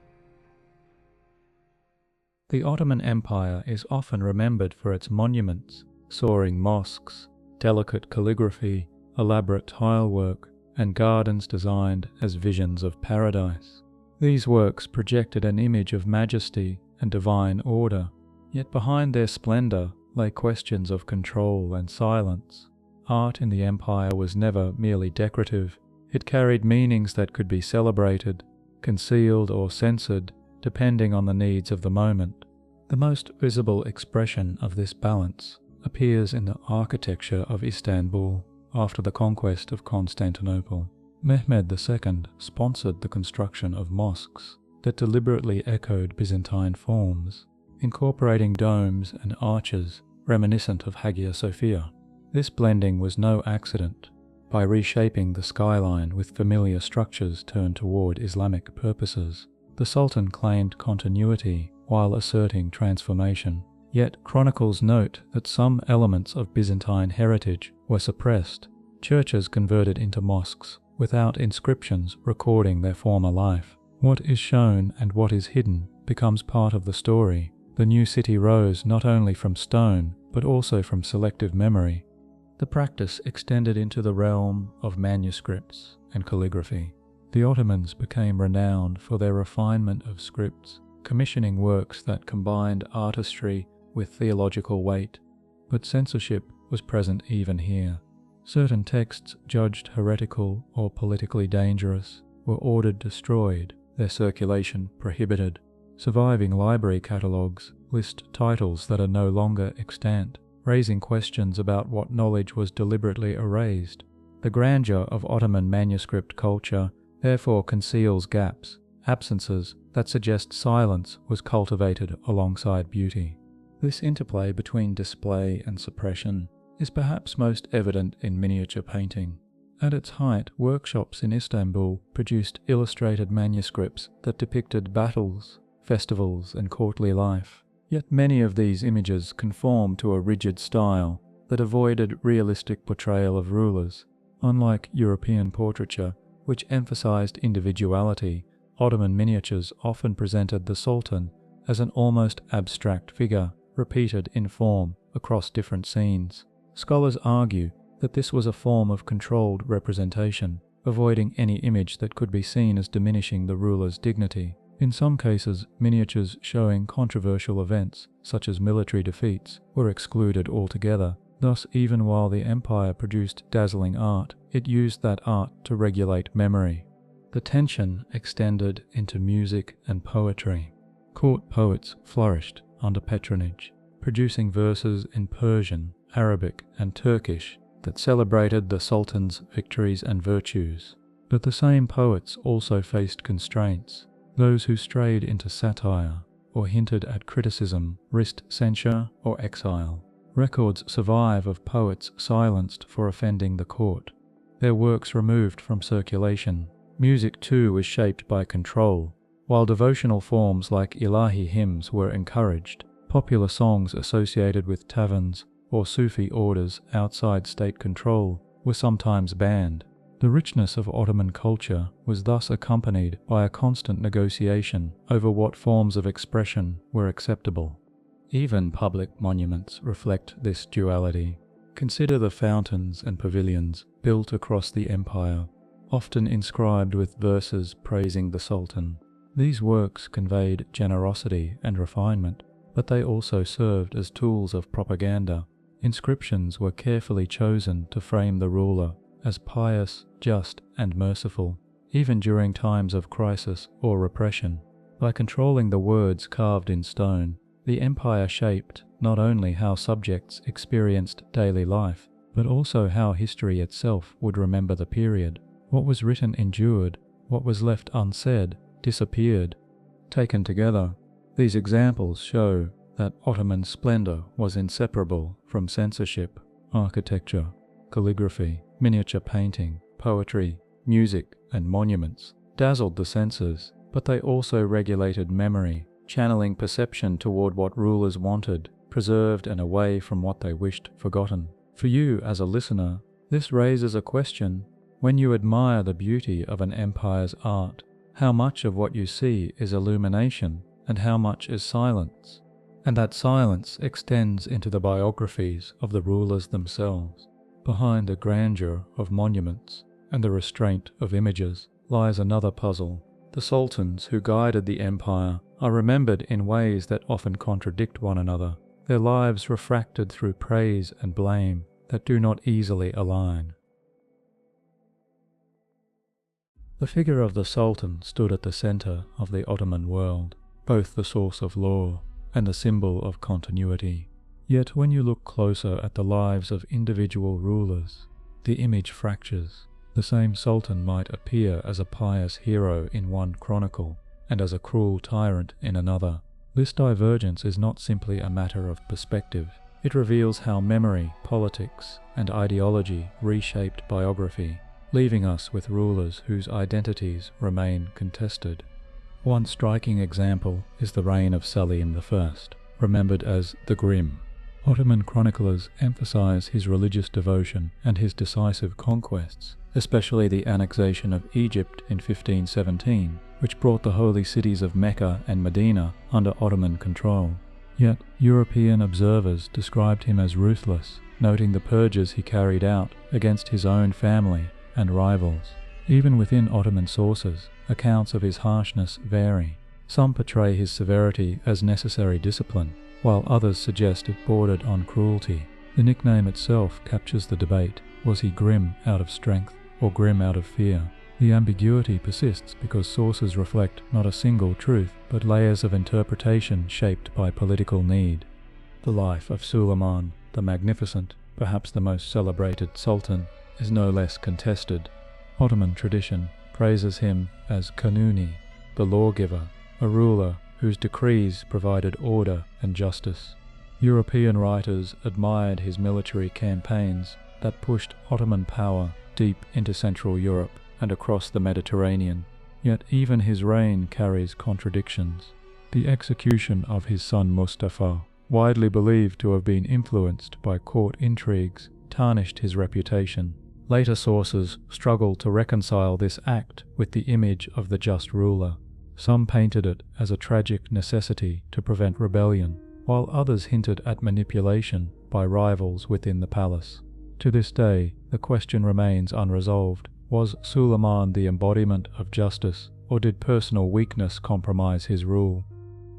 The Ottoman Empire is often remembered for its monuments, soaring mosques, delicate calligraphy, elaborate tilework, and gardens designed as visions of paradise. These works projected an image of majesty and divine order, yet behind their splendor lay questions of control and silence. Art in the empire was never merely decorative. It carried meanings that could be celebrated, concealed or censored, depending on the needs of the moment. The most visible expression of this balance appears in the architecture of Istanbul after the conquest of Constantinople. Mehmed II sponsored the construction of mosques that deliberately echoed Byzantine forms, incorporating domes and arches reminiscent of Hagia Sophia. This blending was no accident. By reshaping the skyline with familiar structures turned toward Islamic purposes, the Sultan claimed continuity while asserting transformation. Yet Chronicles note that some elements of Byzantine heritage were suppressed, churches converted into mosques, without inscriptions recording their former life. What is shown and what is hidden becomes part of the story. The new city rose not only from stone, but also from selective memory. The practice extended into the realm of manuscripts and calligraphy. The Ottomans became renowned for their refinement of scripts, commissioning works that combined artistry with theological weight. But censorship was present even here. Certain texts judged heretical or politically dangerous were ordered destroyed, their circulation prohibited. Surviving library catalogues list titles that are no longer extant, raising questions about what knowledge was deliberately erased. The grandeur of Ottoman manuscript culture therefore conceals gaps, absences that suggest silence was cultivated alongside beauty. This interplay between display and suppression is perhaps most evident in miniature painting. At its height, workshops in Istanbul produced illustrated manuscripts that depicted battles, festivals, and courtly life. Yet many of these images conform to a rigid style that avoided realistic portrayal of rulers. Unlike European portraiture, which emphasized individuality, Ottoman miniatures often presented the Sultan as an almost abstract figure, repeated in form across different scenes. Scholars argue that this was a form of controlled representation, avoiding any image that could be seen as diminishing the ruler's dignity. In some cases, miniatures showing controversial events, such as military defeats, were excluded altogether. Thus, even while the empire produced dazzling art, it used that art to regulate memory. The tension extended into music and poetry. Court poets flourished under patronage. producing verses in Persian, Arabic, and Turkish that celebrated the Sultans' victories and virtues. But the same poets also faced constraints. Those who strayed into satire or hinted at criticism risked censure or exile. Records survive of poets silenced for offending the court, their works removed from circulation. Music too was shaped by control. While devotional forms like Ilahi hymns were encouraged, popular songs associated with taverns or Sufi orders outside state control were sometimes banned. The richness of Ottoman culture was thus accompanied by a constant negotiation over what forms of expression were acceptable. Even public monuments reflect this duality. Consider the fountains and pavilions built across the empire, often inscribed with verses praising the Sultan. These works conveyed generosity and refinement, but they also served as tools of propaganda. Inscriptions were carefully chosen to frame the ruler as pious, just, and merciful, even during times of crisis or repression. By controlling the words carved in stone, the empire shaped not only how subjects experienced daily life, but also how history itself would remember the period. What was written endured, what was left unsaid disappeared. Taken together, these examples show that Ottoman splendor was inseparable from censorship. Architecture, calligraphy, miniature painting, poetry, music, and monuments dazzled the senses, but they also regulated memory, channeling perception toward what rulers wanted, preserved and away from what they wished forgotten. For you as a listener, this raises a question. When you admire the beauty of an empire's art, how much of what you see is illumination and how much is silence? And that silence extends into the biographies of the rulers themselves. Behind the grandeur of monuments and the restraint of images lies another puzzle. The sultans who guided the empire are remembered in ways that often contradict one another, their lives refracted through praise and blame that do not easily align. The figure of the Sultan stood at the center of the Ottoman world, both the source of law and the symbol of continuity. Yet when you look closer at the lives of individual rulers, the image fractures. The same Sultan might appear as a pious hero in one chronicle, and as a cruel tyrant in another. This divergence is not simply a matter of perspective. It reveals how memory, politics, and ideology reshaped biography, leaving us with rulers whose identities remain contested. One striking example is the reign of Salim I, remembered as the Grim. Ottoman chroniclers emphasize his religious devotion and his decisive conquests, especially the annexation of Egypt in 1517, which brought the holy cities of Mecca and Medina under Ottoman control. Yet European observers described him as ruthless, noting the purges he carried out against his own family and rivals. Even within Ottoman sources, accounts of his harshness vary. Some portray his severity as necessary discipline, while others suggest it bordered on cruelty. The nickname itself captures the debate. Was he grim out of strength or grim out of fear? The ambiguity persists because sources reflect not a single truth, but layers of interpretation shaped by political need. The life of Suleiman, the Magnificent, perhaps the most celebrated sultan, is no less contested. Ottoman tradition praises him as Kanuni, the lawgiver, a ruler whose decrees provided order and justice. European writers admired his military campaigns that pushed Ottoman power deep into Central Europe and across the Mediterranean. Yet even his reign carries contradictions. The execution of his son Mustafa, widely believed to have been influenced by court intrigues, tarnished his reputation. Later sources struggle to reconcile this act with the image of the just ruler. Some painted it as a tragic necessity to prevent rebellion, while others hinted at manipulation by rivals within the palace. To this day, the question remains unresolved. Was Suleiman the embodiment of justice, or did personal weakness compromise his rule?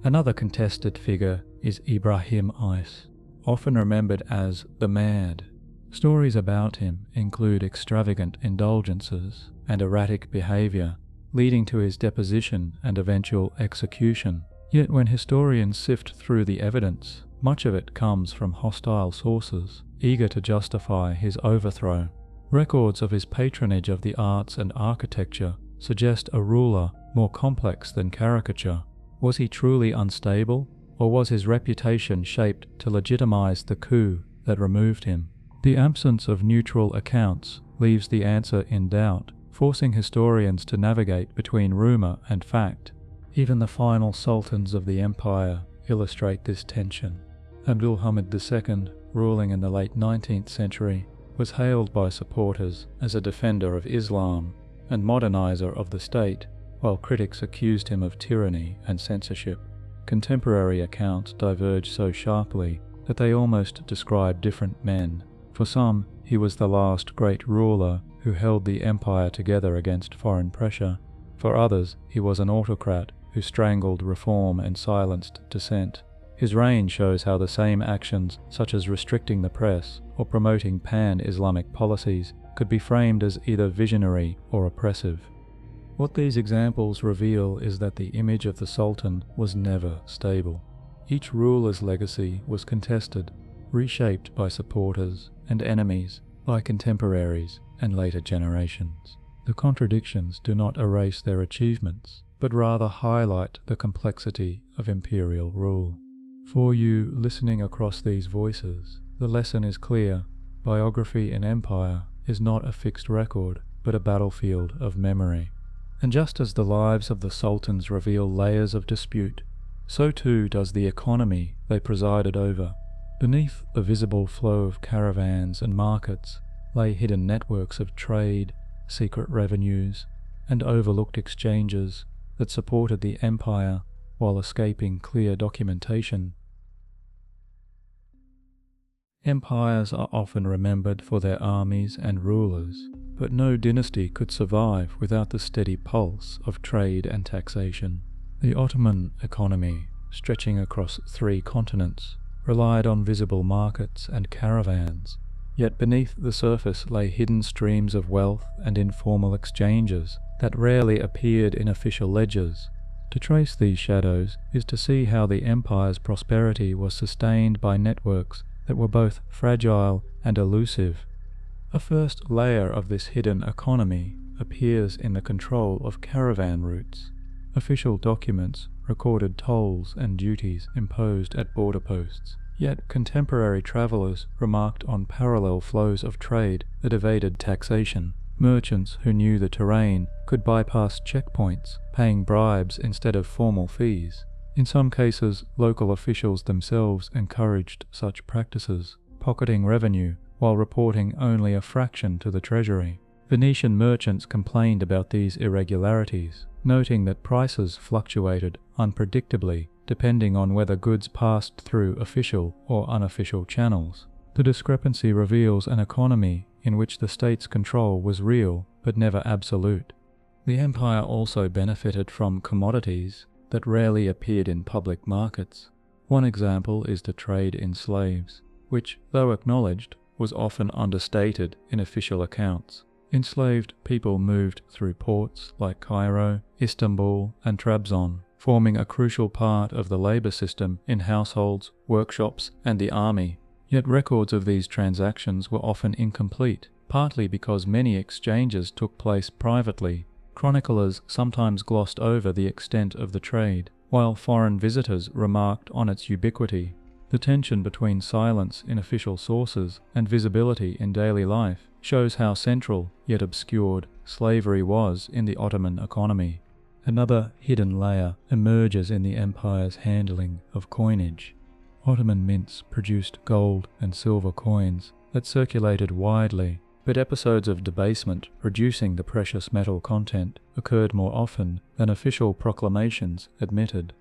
Another contested figure is Ibrahim Is, often remembered as the Mad. Stories about him include extravagant indulgences and erratic behavior, leading to his deposition and eventual execution. Yet when historians sift through the evidence, Much of it comes from hostile sources, eager to justify his overthrow. Records of his patronage of the arts and architecture suggest a ruler more complex than caricature. Was he truly unstable, or was his reputation shaped to legitimize the coup that removed him? The absence of neutral accounts leaves the answer in doubt, forcing historians to navigate between rumor and fact. Even the final sultans of the empire illustrate this tension. Abdulhamid II, ruling in the late 19th century, was hailed by supporters as a defender of Islam and modernizer of the state, while critics accused him of tyranny and censorship. Contemporary accounts diverge so sharply that they almost describe different men. For some, he was the last great ruler who held the empire together against foreign pressure. For others, he was an autocrat who strangled reform and silenced dissent. His reign shows how the same actions, such as restricting the press or promoting pan-Islamic policies, could be framed as either visionary or oppressive. What these examples reveal is that the image of the Sultan was never stable. Each ruler's legacy was contested, reshaped by supporters and enemies, by contemporaries and later generations. The contradictions do not erase their achievements, but rather highlight the complexity of imperial rule. For you listening across these voices, the lesson is clear. Biography in empire is not a fixed record, but a battlefield of memory. And just as the lives of the sultans reveal layers of dispute, so too does the economy they presided over. Beneath the visible flow of caravans and markets lay hidden networks of trade, secret revenues, and overlooked exchanges that supported the empire while escaping clear documentation. Empires are often remembered for their armies and rulers, but no dynasty could survive without the steady pulse of trade and taxation. The Ottoman economy, stretching across 3 continents, relied on visible markets and caravans, yet beneath the surface lay hidden streams of wealth and informal exchanges that rarely appeared in official ledgers. To trace these shadows is to see how the empire's prosperity was sustained by networks that were both fragile and elusive. A first layer of this hidden economy appears in the control of caravan routes. Official documents recorded tolls and duties imposed at border posts, yet contemporary travellers remarked on parallel flows of trade that evaded taxation. Merchants who knew the terrain could bypass checkpoints, paying bribes instead of formal fees. In some cases, local officials themselves encouraged such practices, pocketing revenue while reporting only a fraction to the treasury. Venetian merchants complained about these irregularities, noting that prices fluctuated unpredictably depending on whether goods passed through official or unofficial channels. The discrepancy reveals an economy in which the state's control was real but never absolute. The empire also benefited from commodities that rarely appeared in public markets. One example is the trade in slaves, which, though acknowledged, was often understated in official accounts. Enslaved people moved through ports like Cairo, Istanbul, and Trabzon, forming a crucial part of the labor system in households, workshops, and the army. Yet records of these transactions were often incomplete, partly because many exchanges took place privately. Chroniclers sometimes glossed over the extent of the trade, while foreign visitors remarked on its ubiquity. The tension between silence in official sources and visibility in daily life shows how central, yet obscured, slavery was in the Ottoman economy. Another hidden layer emerges in the empire's handling of coinage. Ottoman mints produced gold and silver coins that circulated widely, but episodes of debasement reducing the precious metal content occurred more often than official proclamations admitted.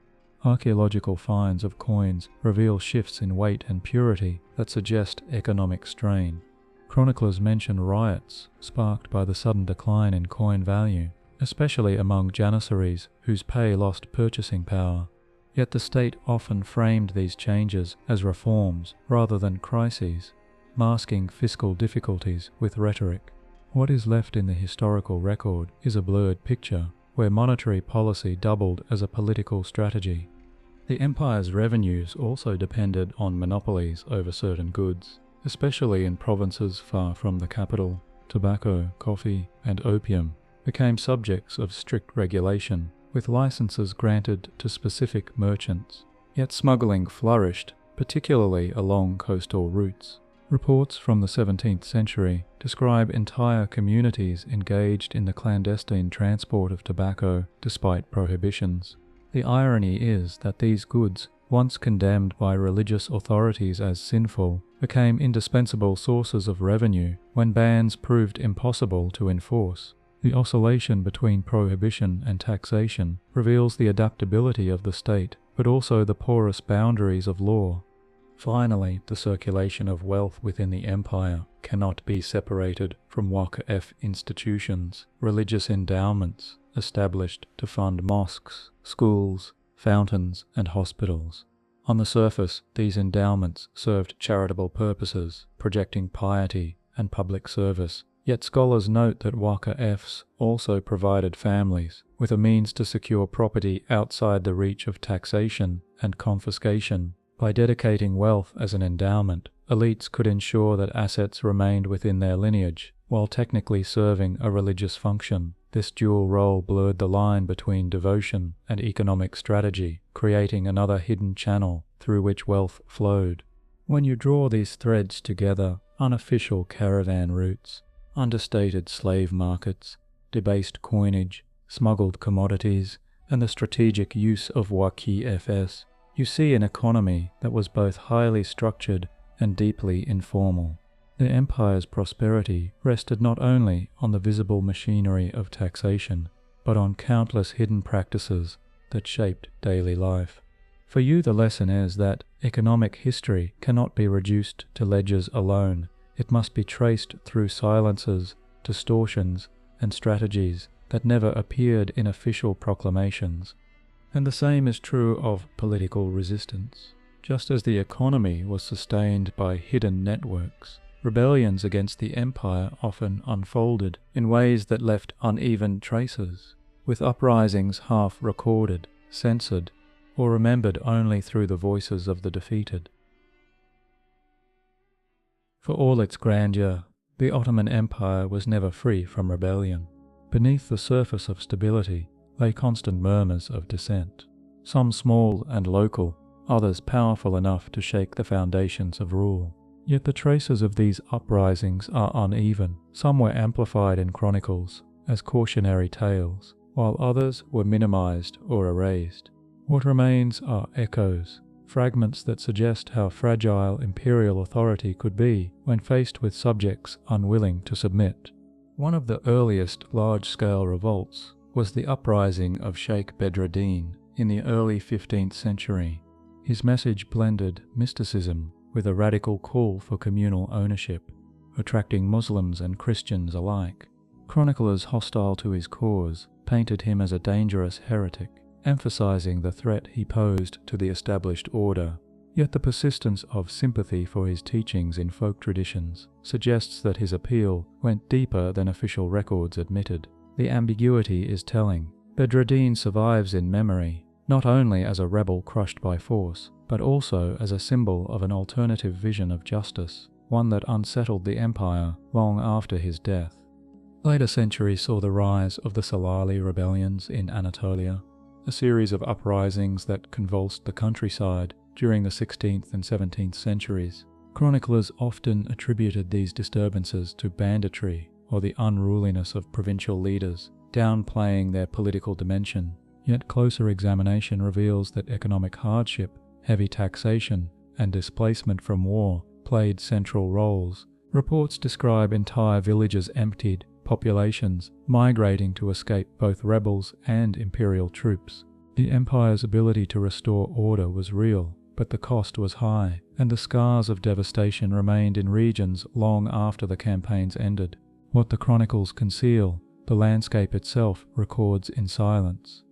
Archaeological finds of coins reveal shifts in weight and purity that suggest economic strain. Chroniclers mention riots sparked by the sudden decline in coin value, especially among Janissaries whose pay lost purchasing power. Yet the state often framed these changes as reforms rather than crises, masking fiscal difficulties with rhetoric. What is left in the historical record is a blurred picture, where monetary policy doubled as a political strategy. The empire's revenues also depended on monopolies over certain goods, especially in provinces far from the capital. Tobacco, coffee, and opium became subjects of strict regulation, with licenses granted to specific merchants. Yet smuggling flourished, particularly along coastal routes. Reports from the 17th century describe entire communities engaged in the clandestine transport of tobacco despite prohibitions. The irony is that these goods, once condemned by religious authorities as sinful, became indispensable sources of revenue when bans proved impossible to enforce. The oscillation between prohibition and taxation reveals the adaptability of the state, but also the porous boundaries of law. Finally, the circulation of wealth within the empire cannot be separated from Waqf institutions, religious endowments established to fund mosques, schools, fountains, and hospitals. On the surface, these endowments served charitable purposes, projecting piety and public service. Yet scholars note that Waqfs also provided families with a means to secure property outside the reach of taxation and confiscation. By dedicating wealth as an endowment, elites could ensure that assets remained within their lineage, while technically serving a religious function. This dual role blurred the line between devotion and economic strategy, creating another hidden channel through which wealth flowed. When you draw these threads together, unofficial caravan routes, understated slave markets, debased coinage, smuggled commodities, and the strategic use of Waqfs, you see an economy that was both highly structured and deeply informal. The empire's prosperity rested not only on the visible machinery of taxation, but on countless hidden practices that shaped daily life. For you, the lesson is that economic history cannot be reduced to ledgers alone. It must be traced through silences, distortions, and strategies that never appeared in official proclamations. And the same is true of political resistance. Just as the economy was sustained by hidden networks, rebellions against the empire often unfolded in ways that left uneven traces, with uprisings half recorded, censored, or remembered only through the voices of the defeated. For all its grandeur, the Ottoman Empire was never free from rebellion. Beneath the surface of stability lay constant murmurs of dissent, some small and local, others powerful enough to shake the foundations of rule. Yet the traces of these uprisings are uneven. Some were amplified in chronicles as cautionary tales, while others were minimized or erased. What remains are echoes, fragments that suggest how fragile imperial authority could be when faced with subjects unwilling to submit. One of the earliest large-scale revolts was the uprising of Sheikh Bedreddin in the early 15th century. His message blended mysticism with a radical call for communal ownership, attracting Muslims and Christians alike. Chroniclers hostile to his cause painted him as a dangerous heretic, emphasizing the threat he posed to the established order. Yet the persistence of sympathy for his teachings in folk traditions suggests that his appeal went deeper than official records admitted. The ambiguity is telling. Bedreddin survives in memory, not only as a rebel crushed by force, but also as a symbol of an alternative vision of justice, one that unsettled the empire long after his death. Later centuries saw the rise of the Salali rebellions in Anatolia, a series of uprisings that convulsed the countryside during the 16th and 17th centuries. Chroniclers often attributed these disturbances to banditry or the unruliness of provincial leaders, downplaying their political dimension. Yet closer examination reveals that economic hardship, heavy taxation, and displacement from war played central roles. Reports describe entire villages emptied, populations migrating to escape both rebels and imperial troops. The empire's ability to restore order was real, but the cost was high, and the scars of devastation remained in regions long after the campaigns ended. What the chronicles conceal, the landscape itself records in silence.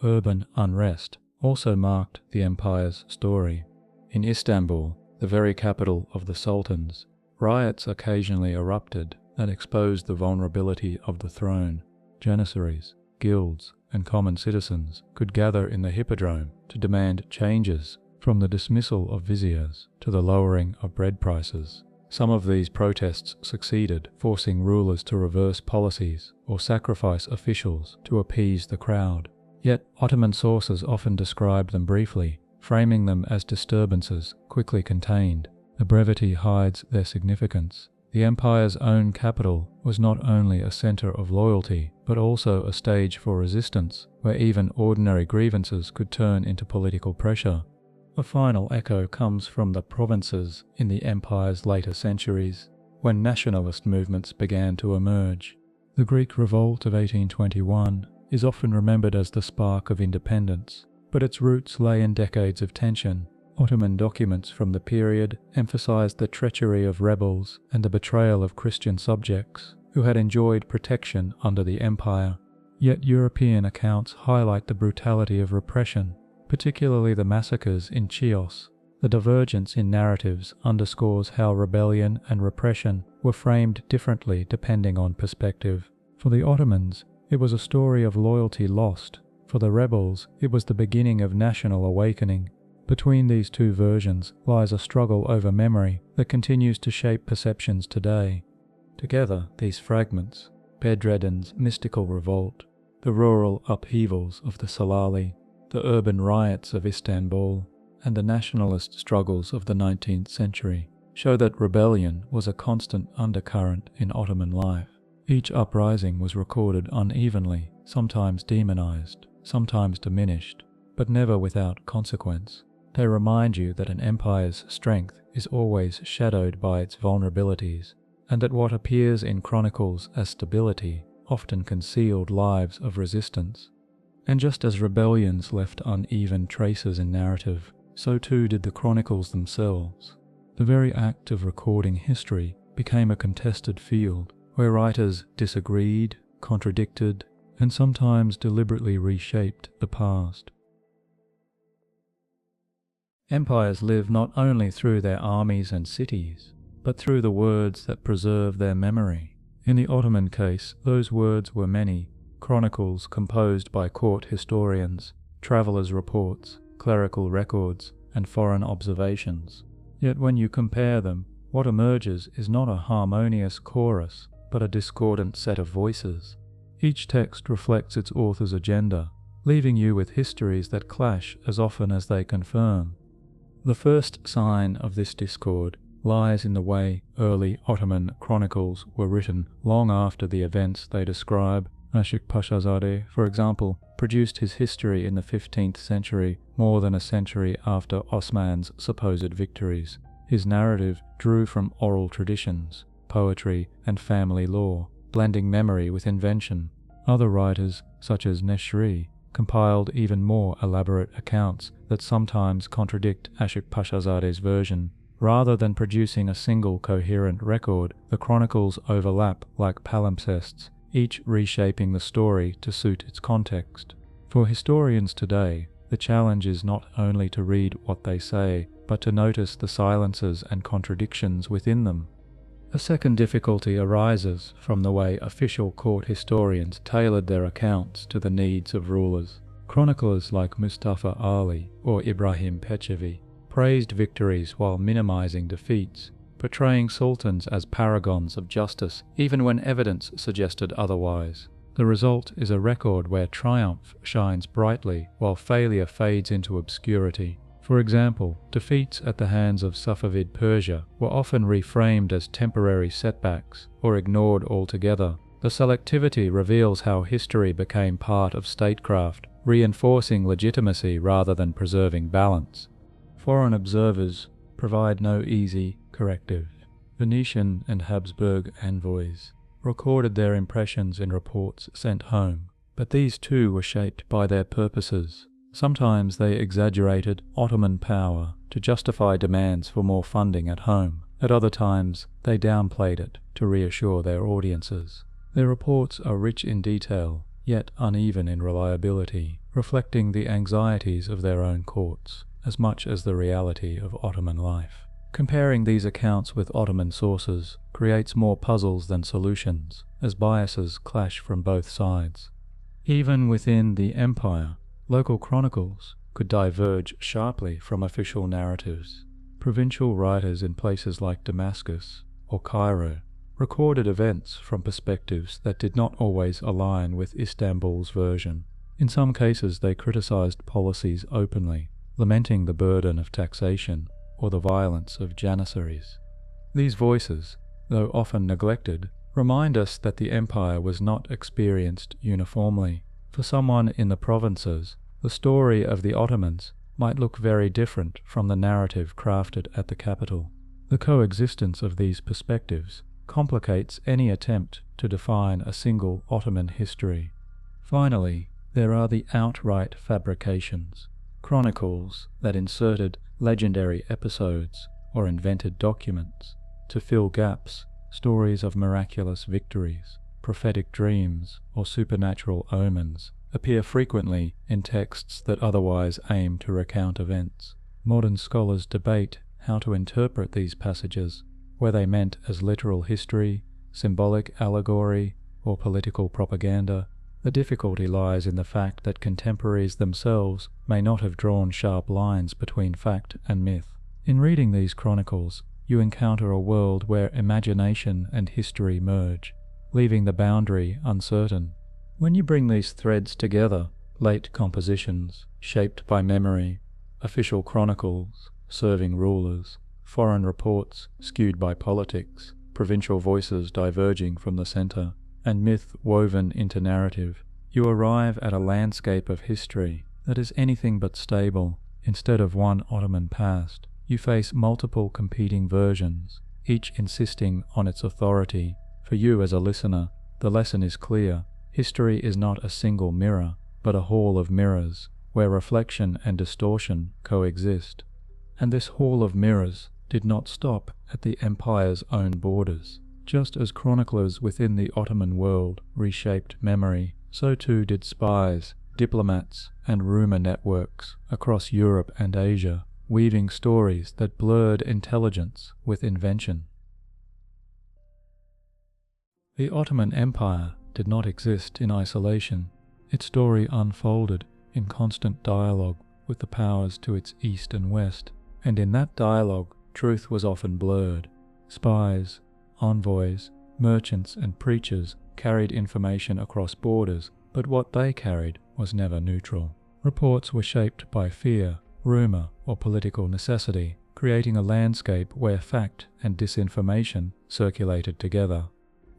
Urban unrest also marked the empire's story. In Istanbul, the very capital of the Sultans, riots occasionally erupted that exposed the vulnerability of the throne. Janissaries, guilds, and common citizens could gather in the hippodrome to demand changes, from the dismissal of viziers to the lowering of bread prices. Some of these protests succeeded, forcing rulers to reverse policies or sacrifice officials to appease the crowd. Yet Ottoman sources often describe them briefly, framing them as disturbances quickly contained. The brevity hides their significance. The empire's own capital was not only a center of loyalty, but also a stage for resistance, where even ordinary grievances could turn into political pressure. A final echo comes from the provinces in the empire's later centuries, when nationalist movements began to emerge. The Greek Revolt of 1821 is often remembered as the spark of independence, but its roots lay in decades of tension. Ottoman documents from the period emphasized the treachery of rebels and the betrayal of Christian subjects who had enjoyed protection under the empire. Yet European accounts highlight the brutality of repression, particularly the massacres in Chios. The divergence in narratives underscores how rebellion and repression were framed differently depending on perspective. For the Ottomans, it was a story of loyalty lost. For the rebels, it was the beginning of national awakening. Between these two versions lies a struggle over memory that continues to shape perceptions today. Together, these fragments, Bedreddin's mystical revolt, the rural upheavals of the Salali, the urban riots of Istanbul, and the nationalist struggles of the 19th century, show that rebellion was a constant undercurrent in Ottoman life. Each uprising was recorded unevenly, sometimes demonized, sometimes diminished, but never without consequence. They remind you that an empire's strength is always shadowed by its vulnerabilities, and that what appears in chronicles as stability often concealed lives of resistance. And just as rebellions left uneven traces in narrative, so too did the chronicles themselves. The very act of recording history became a contested field, where writers disagreed, contradicted, and sometimes deliberately reshaped the past. Empires live not only through their armies and cities, but through the words that preserve their memory. In the Ottoman case, those words were many: chronicles composed by court historians, travellers' reports, clerical records, and foreign observations. Yet when you compare them, what emerges is not a harmonious chorus, but a discordant set of voices. Each text reflects its author's agenda, leaving you with histories that clash as often as they confirm. The first sign of this discord lies in the way early Ottoman chronicles were written long after the events they describe. Ashik-Pashazadeh, for example, produced his history in the 15th century, more than a century after Osman's supposed victories. His narrative drew from oral traditions, poetry, and family lore, blending memory with invention. Other writers, such as Neshri, compiled even more elaborate accounts that sometimes contradict Ashik-Pashazadeh's version. Rather than producing a single coherent record, the chronicles overlap like palimpsests, each reshaping the story to suit its context. For historians today, the challenge is not only to read what they say, but to notice the silences and contradictions within them. A second difficulty arises from the way official court historians tailored their accounts to the needs of rulers. Chroniclers like Mustafa Ali or Ibrahim Pechevi praised victories while minimizing defeats, portraying sultans as paragons of justice even when evidence suggested otherwise. The result is a record where triumph shines brightly while failure fades into obscurity. For example, defeats at the hands of Safavid Persia were often reframed as temporary setbacks or ignored altogether. The selectivity reveals how history became part of statecraft, reinforcing legitimacy rather than preserving balance. Foreign observers provide no easy corrective. Venetian and Habsburg envoys recorded their impressions in reports sent home, but these too were shaped by their purposes. Sometimes they exaggerated Ottoman power to justify demands for more funding at home. At other times, they downplayed it to reassure their audiences. Their reports are rich in detail, yet uneven in reliability, reflecting the anxieties of their own courts, as much as the reality of Ottoman life. Comparing these accounts with Ottoman sources creates more puzzles than solutions, as biases clash from both sides. Even within the empire, local chronicles could diverge sharply from official narratives. Provincial writers in places like Damascus or Cairo recorded events from perspectives that did not always align with Istanbul's version. In some cases, they criticized policies openly, lamenting the burden of taxation or the violence of Janissaries. These voices, though often neglected, remind us that the empire was not experienced uniformly. For someone in the provinces, the story of the Ottomans might look very different from the narrative crafted at the capital. The coexistence of these perspectives complicates any attempt to define a single Ottoman history. Finally, there are the outright fabrications, chronicles that inserted legendary episodes or invented documents to fill gaps, stories of miraculous victories, prophetic dreams, or supernatural omens appear frequently in texts that otherwise aim to recount events. Modern scholars debate how to interpret these passages, whether they meant as literal history, symbolic allegory, or political propaganda. The difficulty lies in the fact that contemporaries themselves may not have drawn sharp lines between fact and myth. In reading these chronicles, you encounter a world where imagination and history merge, leaving the boundary uncertain. When you bring these threads together, late compositions shaped by memory, official chronicles serving rulers, foreign reports skewed by politics, provincial voices diverging from the center, and myth woven into narrative, you arrive at a landscape of history that is anything but stable. Instead of one Ottoman past, you face multiple competing versions, each insisting on its authority. For you as a listener, the lesson is clear. History is not a single mirror, but a hall of mirrors, where reflection and distortion coexist. And this hall of mirrors did not stop at the empire's own borders. Just as chroniclers within the Ottoman world reshaped memory, so too did spies, diplomats, and rumor networks across Europe and Asia, weaving stories that blurred intelligence with invention. The Ottoman Empire did not exist in isolation. Its story unfolded in constant dialogue with the powers to its east and west, and in that dialogue, truth was often blurred. Spies, envoys, merchants, and preachers carried information across borders, but what they carried was never neutral. Reports were shaped by fear, rumor, or political necessity, creating a landscape where fact and disinformation circulated together.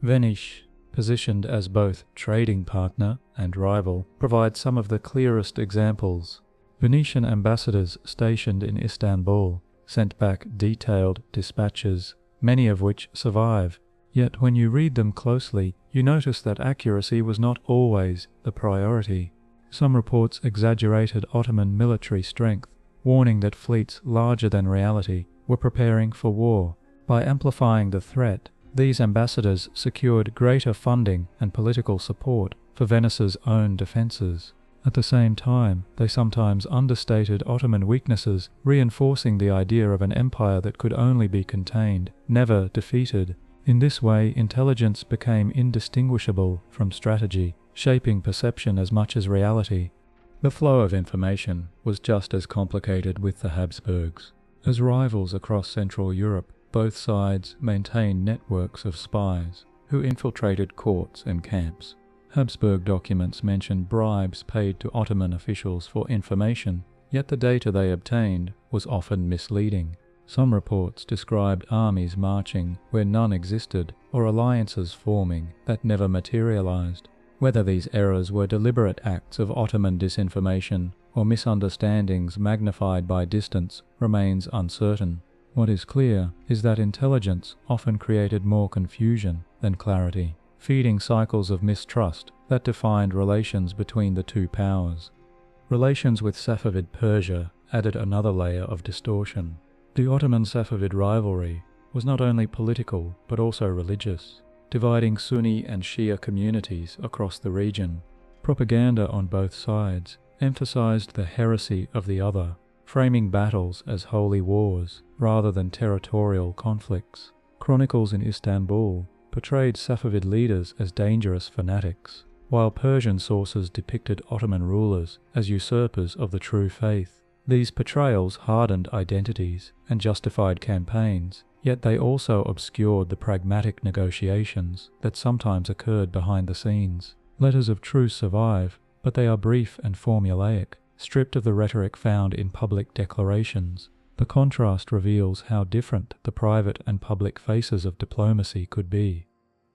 Vanish, positioned as both trading partner and rival, provides some of the clearest examples. Venetian ambassadors stationed in Istanbul sent back detailed dispatches, many of which survive. Yet when you read them closely, you notice that accuracy was not always the priority. Some reports exaggerated Ottoman military strength, warning that fleets larger than reality were preparing for war. By amplifying the threat, these ambassadors secured greater funding and political support for Venice's own defences. At the same time, they sometimes understated Ottoman weaknesses, reinforcing the idea of an empire that could only be contained, never defeated. In this way, intelligence became indistinguishable from strategy, shaping perception as much as reality. The flow of information was just as complicated with the Habsburgs. As rivals across Central Europe, both sides maintained networks of spies who infiltrated courts and camps. Habsburg documents mention bribes paid to Ottoman officials for information, yet the data they obtained was often misleading. Some reports described armies marching where none existed, or alliances forming that never materialized. Whether these errors were deliberate acts of Ottoman disinformation or misunderstandings magnified by distance remains uncertain. What is clear is that intelligence often created more confusion than clarity, feeding cycles of mistrust that defined relations between the two powers. Relations with Safavid Persia added another layer of distortion. The Ottoman-Safavid rivalry was not only political but also religious, dividing Sunni and Shia communities across the region. Propaganda on both sides emphasized the heresy of the other, framing battles as holy wars rather than territorial conflicts. Chronicles in Istanbul portrayed Safavid leaders as dangerous fanatics, while Persian sources depicted Ottoman rulers as usurpers of the true faith. These portrayals hardened identities and justified campaigns, yet they also obscured the pragmatic negotiations that sometimes occurred behind the scenes. Letters of truce survive, but they are brief and formulaic, stripped of the rhetoric found in public declarations. The contrast reveals how different the private and public faces of diplomacy could be.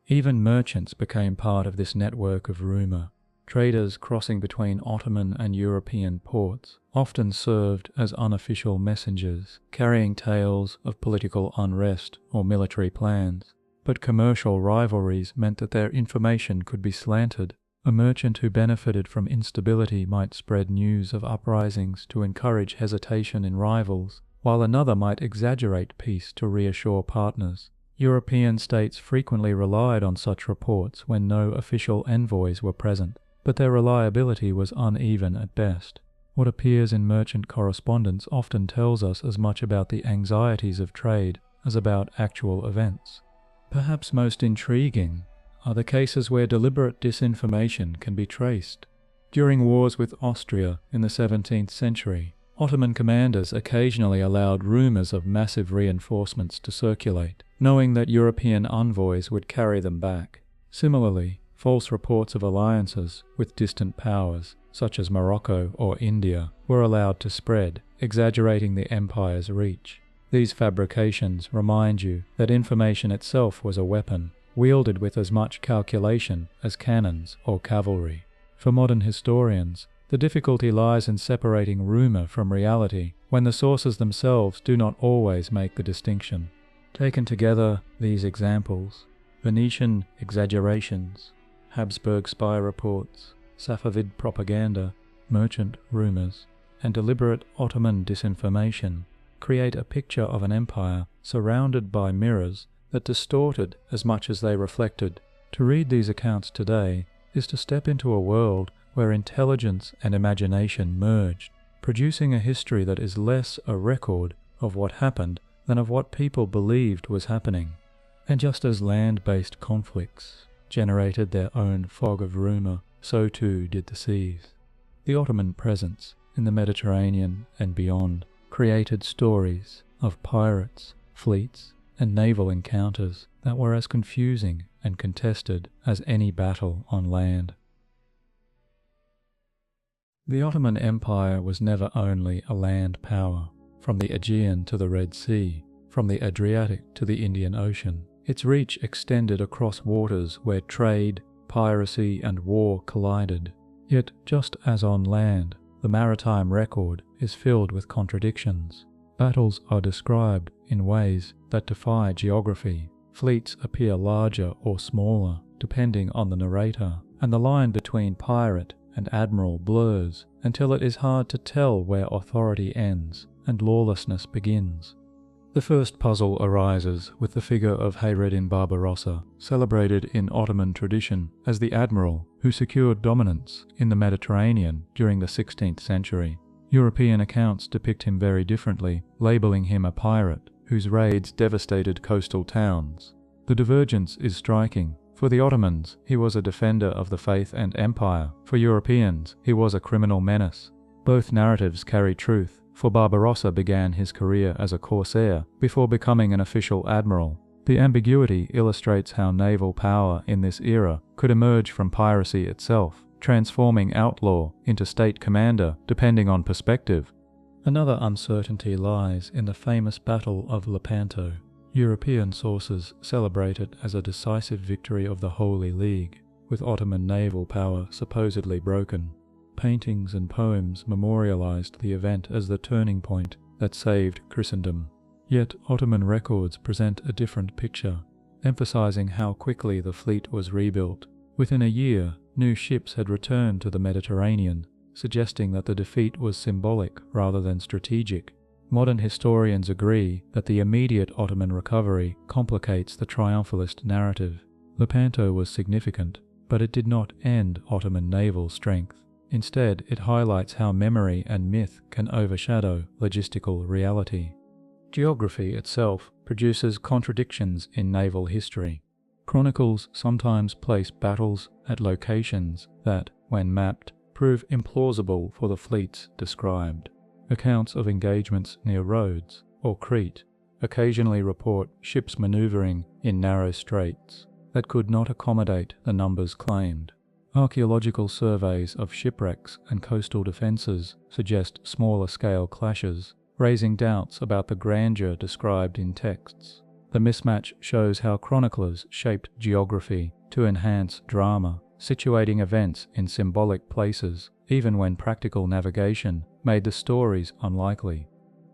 Even merchants became part of this network of rumour. Traders crossing between Ottoman and European ports often served as unofficial messengers, carrying tales of political unrest or military plans. But commercial rivalries meant that their information could be slanted. A merchant who benefited from instability might spread news of uprisings to encourage hesitation in rivals, while another might exaggerate peace to reassure partners. European states frequently relied on such reports when no official envoys were present, but their reliability was uneven at best. What appears in merchant correspondence often tells us as much about the anxieties of trade as about actual events. Perhaps most intriguing are the cases where deliberate disinformation can be traced. During wars with Austria in the 17th century, Ottoman commanders occasionally allowed rumours of massive reinforcements to circulate, knowing that European envoys would carry them back. Similarly, false reports of alliances with distant powers, such as Morocco or India, were allowed to spread, exaggerating the empire's reach. These fabrications remind you that information itself was a weapon, wielded with as much calculation as cannons or cavalry. For modern historians, the difficulty lies in separating rumour from reality, when the sources themselves do not always make the distinction. Taken together, these examples, Venetian exaggerations, Habsburg spy reports, Safavid propaganda, merchant rumours, and deliberate Ottoman disinformation, create a picture of an empire surrounded by mirrors that distorted as much as they reflected. To read these accounts today is to step into a world where intelligence and imagination merged, producing a history that is less a record of what happened than of what people believed was happening. And just as land-based conflicts generated their own fog of rumour, so too did the seas. The Ottoman presence in the Mediterranean and beyond created stories of pirates, fleets, and naval encounters that were as confusing and contested as any battle on land. The Ottoman Empire was never only a land power. From the Aegean to the Red Sea, from the Adriatic to the Indian Ocean, its reach extended across waters where trade, piracy, and war collided. Yet, just as on land, the maritime record is filled with contradictions. Battles are described in ways that defy geography. Fleets appear larger or smaller, depending on the narrator, and the line between pirate and admiral blurs until it is hard to tell where authority ends and lawlessness begins. The first puzzle arises with the figure of Hayreddin Barbarossa, celebrated in Ottoman tradition as the admiral who secured dominance in the Mediterranean during the 16th century. European accounts depict him very differently, labeling him a pirate whose raids devastated coastal towns. The divergence is striking. For the Ottomans, he was a defender of the faith and empire. For Europeans, he was a criminal menace. Both narratives carry truth, for Barbarossa began his career as a corsair before becoming an official admiral. The ambiguity illustrates how naval power in this era could emerge from piracy itself, transforming outlaw into state commander depending on perspective. Another uncertainty lies in the famous Battle of Lepanto. European sources celebrate it as a decisive victory of the Holy League, with Ottoman naval power supposedly broken. Paintings and poems memorialized the event as the turning point that saved Christendom. Yet Ottoman records present a different picture, emphasizing how quickly the fleet was rebuilt. Within a year, new ships had returned to the Mediterranean, suggesting that the defeat was symbolic rather than strategic. Modern historians agree that the immediate Ottoman recovery complicates the triumphalist narrative. Lepanto was significant, but it did not end Ottoman naval strength. Instead, it highlights how memory and myth can overshadow logistical reality. Geography itself produces contradictions in naval history. Chronicles sometimes place battles at locations that, when mapped, prove implausible for the fleets described. Accounts of engagements near Rhodes or Crete occasionally report ships maneuvering in narrow straits that could not accommodate the numbers claimed. Archaeological surveys of shipwrecks and coastal defences suggest smaller-scale clashes, raising doubts about the grandeur described in texts. The mismatch shows how chroniclers shaped geography to enhance drama, situating events in symbolic places, even when practical navigation made the stories unlikely.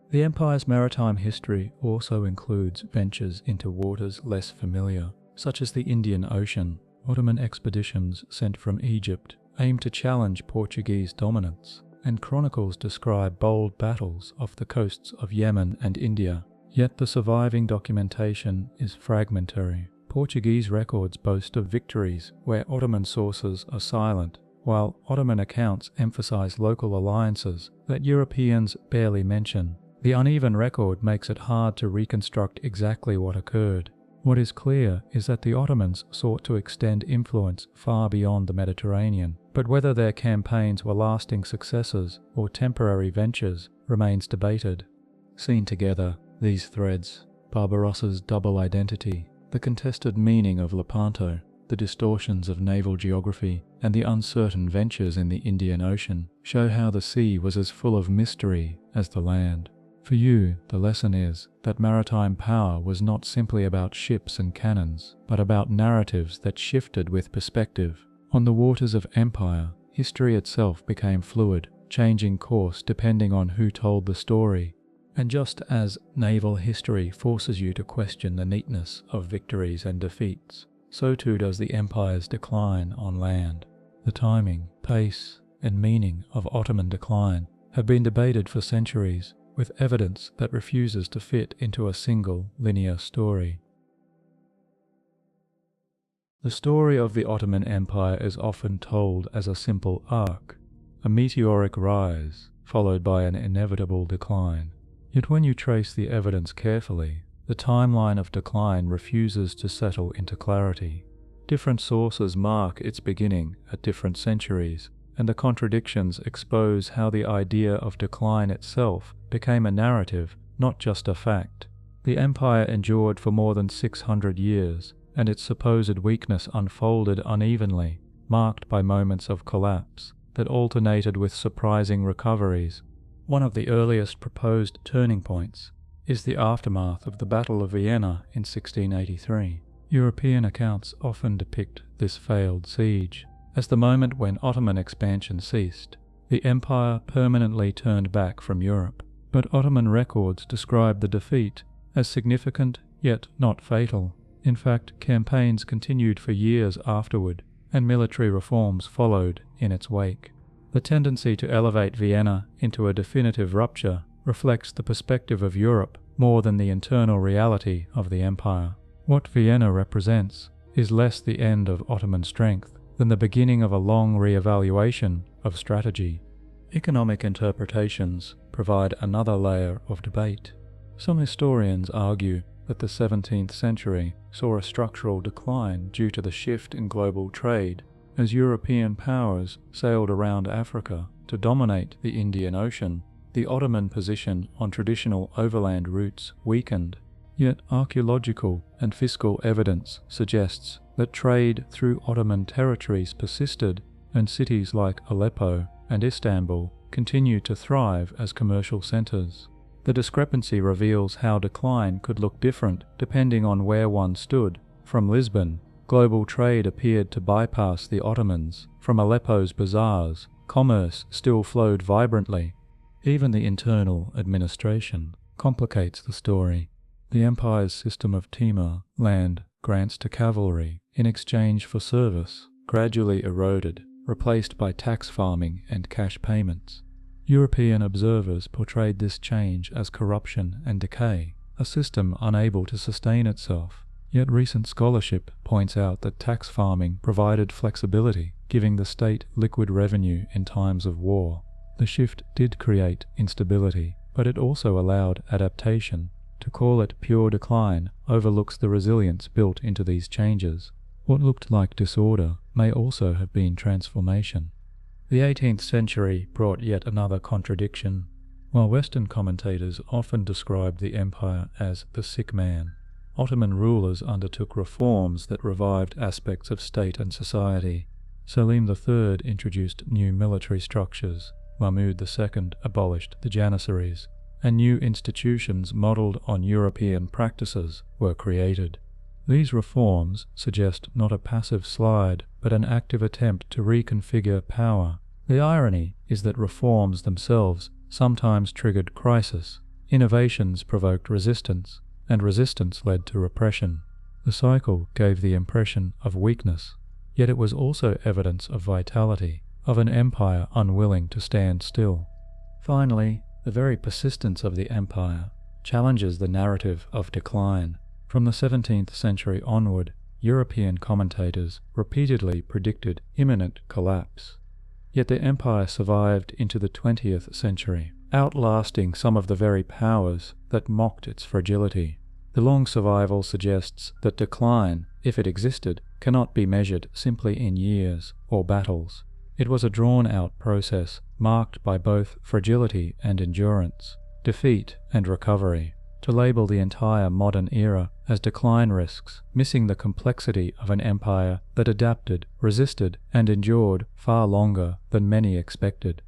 The empire's maritime history also includes ventures into waters less familiar, such as the Indian Ocean. Ottoman expeditions sent from Egypt aimed to challenge Portuguese dominance, and chronicles describe bold battles off the coasts of Yemen and India. Yet the surviving documentation is fragmentary. Portuguese records boast of victories where Ottoman sources are silent, while Ottoman accounts emphasize local alliances that Europeans barely mention. The uneven record makes it hard to reconstruct exactly what occurred. What is clear is that the Ottomans sought to extend influence far beyond the Mediterranean, but whether their campaigns were lasting successes or temporary ventures remains debated. Seen together, these threads, Barbarossa's double identity, the contested meaning of Lepanto, the distortions of naval geography, and the uncertain ventures in the Indian Ocean, show how the sea was as full of mystery as the land. For you, the lesson is that maritime power was not simply about ships and cannons, but about narratives that shifted with perspective. On the waters of empire, history itself became fluid, changing course depending on who told the story. And just as naval history forces you to question the neatness of victories and defeats, so too does the empire's decline on land. The timing, pace, and meaning of Ottoman decline have been debated for centuries, with evidence that refuses to fit into a single linear story. The story of the Ottoman Empire is often told as a simple arc, a meteoric rise followed by an inevitable decline. Yet when you trace the evidence carefully, the timeline of decline refuses to settle into clarity. Different sources mark its beginning at different centuries, and the contradictions expose how the idea of decline itself became a narrative, not just a fact. The empire endured for more than 600 years, and its supposed weakness unfolded unevenly, marked by moments of collapse that alternated with surprising recoveries. One of the earliest proposed turning points is the aftermath of the Battle of Vienna in 1683. European accounts often depict this failed siege as the moment when Ottoman expansion ceased. The empire permanently turned back from Europe, but Ottoman records describe the defeat as significant yet not fatal. In fact, campaigns continued for years afterward, and military reforms followed in its wake. The tendency to elevate Vienna into a definitive rupture reflects the perspective of Europe more than the internal reality of the empire. What Vienna represents is less the end of Ottoman strength than the beginning of a long re-evaluation of strategy. Economic interpretations provide another layer of debate. Some historians argue that the 17th century saw a structural decline due to the shift in global trade as European powers sailed around Africa to dominate the Indian Ocean. The Ottoman position on traditional overland routes weakened, yet archaeological and fiscal evidence suggests that trade through Ottoman territories persisted, and cities like Aleppo and Istanbul continued to thrive as commercial centers. The discrepancy reveals how decline could look different depending on where one stood. From Lisbon, global trade appeared to bypass the Ottomans. From Aleppo's bazaars, commerce still flowed vibrantly. Even the internal administration complicates the story. The empire's system of timur, land grants to cavalry in exchange for service, gradually eroded, replaced by tax farming and cash payments. European observers portrayed this change as corruption and decay, a system unable to sustain itself. Yet recent scholarship points out that tax farming provided flexibility, giving the state liquid revenue in times of war. The shift did create instability, but it also allowed adaptation. To call it pure decline overlooks the resilience built into these changes. What looked like disorder may also have been transformation. The 18th century brought yet another contradiction. While Western commentators often described the empire as the sick man, Ottoman rulers undertook reforms that revived aspects of state and society. Selim III introduced new military structures, Mahmud II abolished the Janissaries, and new institutions modelled on European practices were created. These reforms suggest not a passive slide, but an active attempt to reconfigure power. The irony is that reforms themselves sometimes triggered crisis. Innovations provoked resistance, and resistance led to repression. The cycle gave the impression of weakness, yet it was also evidence of vitality, of an empire unwilling to stand still. Finally, the very persistence of the empire challenges the narrative of decline. From the 17th century onward, European commentators repeatedly predicted imminent collapse. Yet the empire survived into the 20th century, outlasting some of the very powers that mocked its fragility. The long survival suggests that decline, if it existed, cannot be measured simply in years or battles. It was a drawn-out process marked by both fragility and endurance, defeat and recovery. To label the entire modern era as decline risks, missing the complexity of an empire that adapted, resisted, and endured far longer than many expected.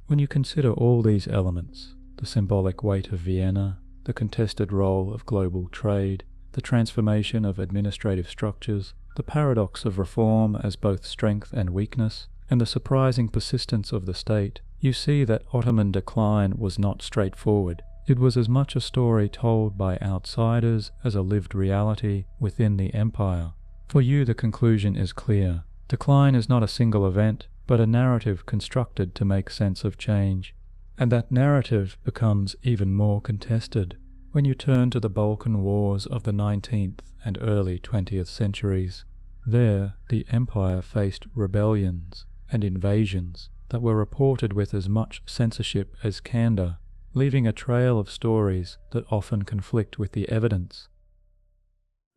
When you consider all these elements, the symbolic weight of Vienna, the contested role of global trade, the transformation of administrative structures, the paradox of reform as both strength and weakness, and the surprising persistence of the state, you see that Ottoman decline was not straightforward. It was as much a story told by outsiders as a lived reality within the empire. For you the conclusion is clear. Decline is not a single event, but a narrative constructed to make sense of change. And that narrative becomes even more contested when you turn to the Balkan wars of the 19th and early 20th centuries. There, the empire faced rebellions and invasions that were reported with as much censorship as candor, leaving a trail of stories that often conflict with the evidence.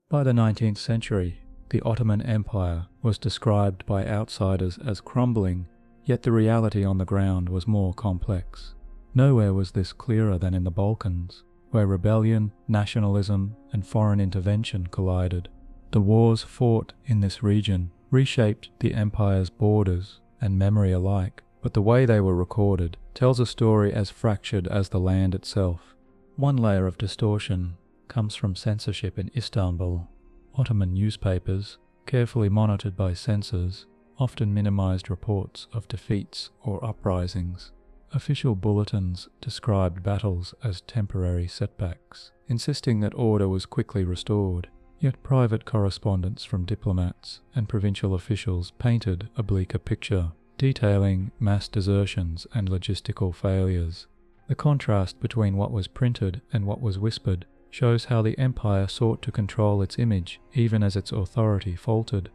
By the 19th century, the Ottoman Empire was described by outsiders as crumbling, yet the reality on the ground was more complex. Nowhere was this clearer than in the Balkans, where rebellion, nationalism, and foreign intervention collided. The wars fought in this region reshaped the empire's borders and memory alike, but the way they were recorded tells a story as fractured as the land itself. One layer of distortion comes from censorship in Istanbul. Ottoman newspapers, carefully monitored by censors, often minimized reports of defeats or uprisings. Official bulletins described battles as temporary setbacks, insisting that order was quickly restored. Yet private correspondence from diplomats and provincial officials painted a bleaker picture, detailing mass desertions and logistical failures. The contrast between what was printed and what was whispered shows how the empire sought to control its image even as its authority faltered.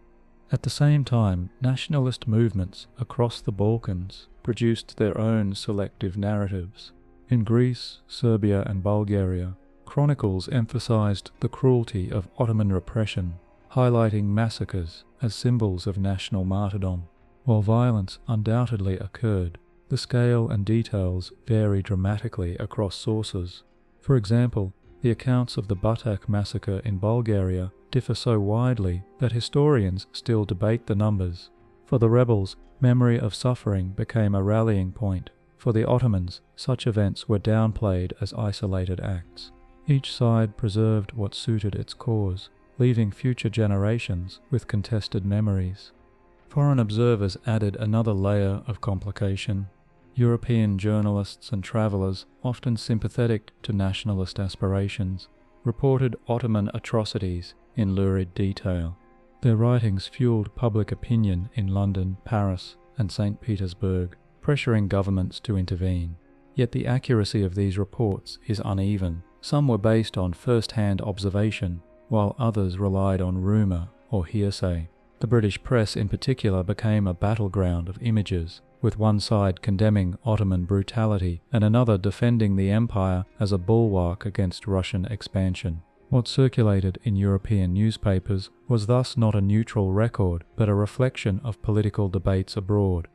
At the same time, nationalist movements across the Balkans produced their own selective narratives. In Greece, Serbia, and Bulgaria, Chronicles emphasized the cruelty of Ottoman repression, highlighting massacres as symbols of national martyrdom. While violence undoubtedly occurred, the scale and details vary dramatically across sources. For example, the accounts of the Batak massacre in Bulgaria differ so widely that historians still debate the numbers. For the rebels, memory of suffering became a rallying point. For the Ottomans, such events were downplayed as isolated acts. Each side preserved what suited its cause, leaving future generations with contested memories. Foreign observers added another layer of complication. European journalists and travellers, often sympathetic to nationalist aspirations, reported Ottoman atrocities in lurid detail. Their writings fueled public opinion in London, Paris, and St. Petersburg, pressuring governments to intervene. Yet the accuracy of these reports is uneven. Some were based on first-hand observation, while others relied on rumour or hearsay. The British press in particular became a battleground of images, with one side condemning Ottoman brutality and another defending the empire as a bulwark against Russian expansion. What circulated in European newspapers was thus not a neutral record, but a reflection of political debates abroad.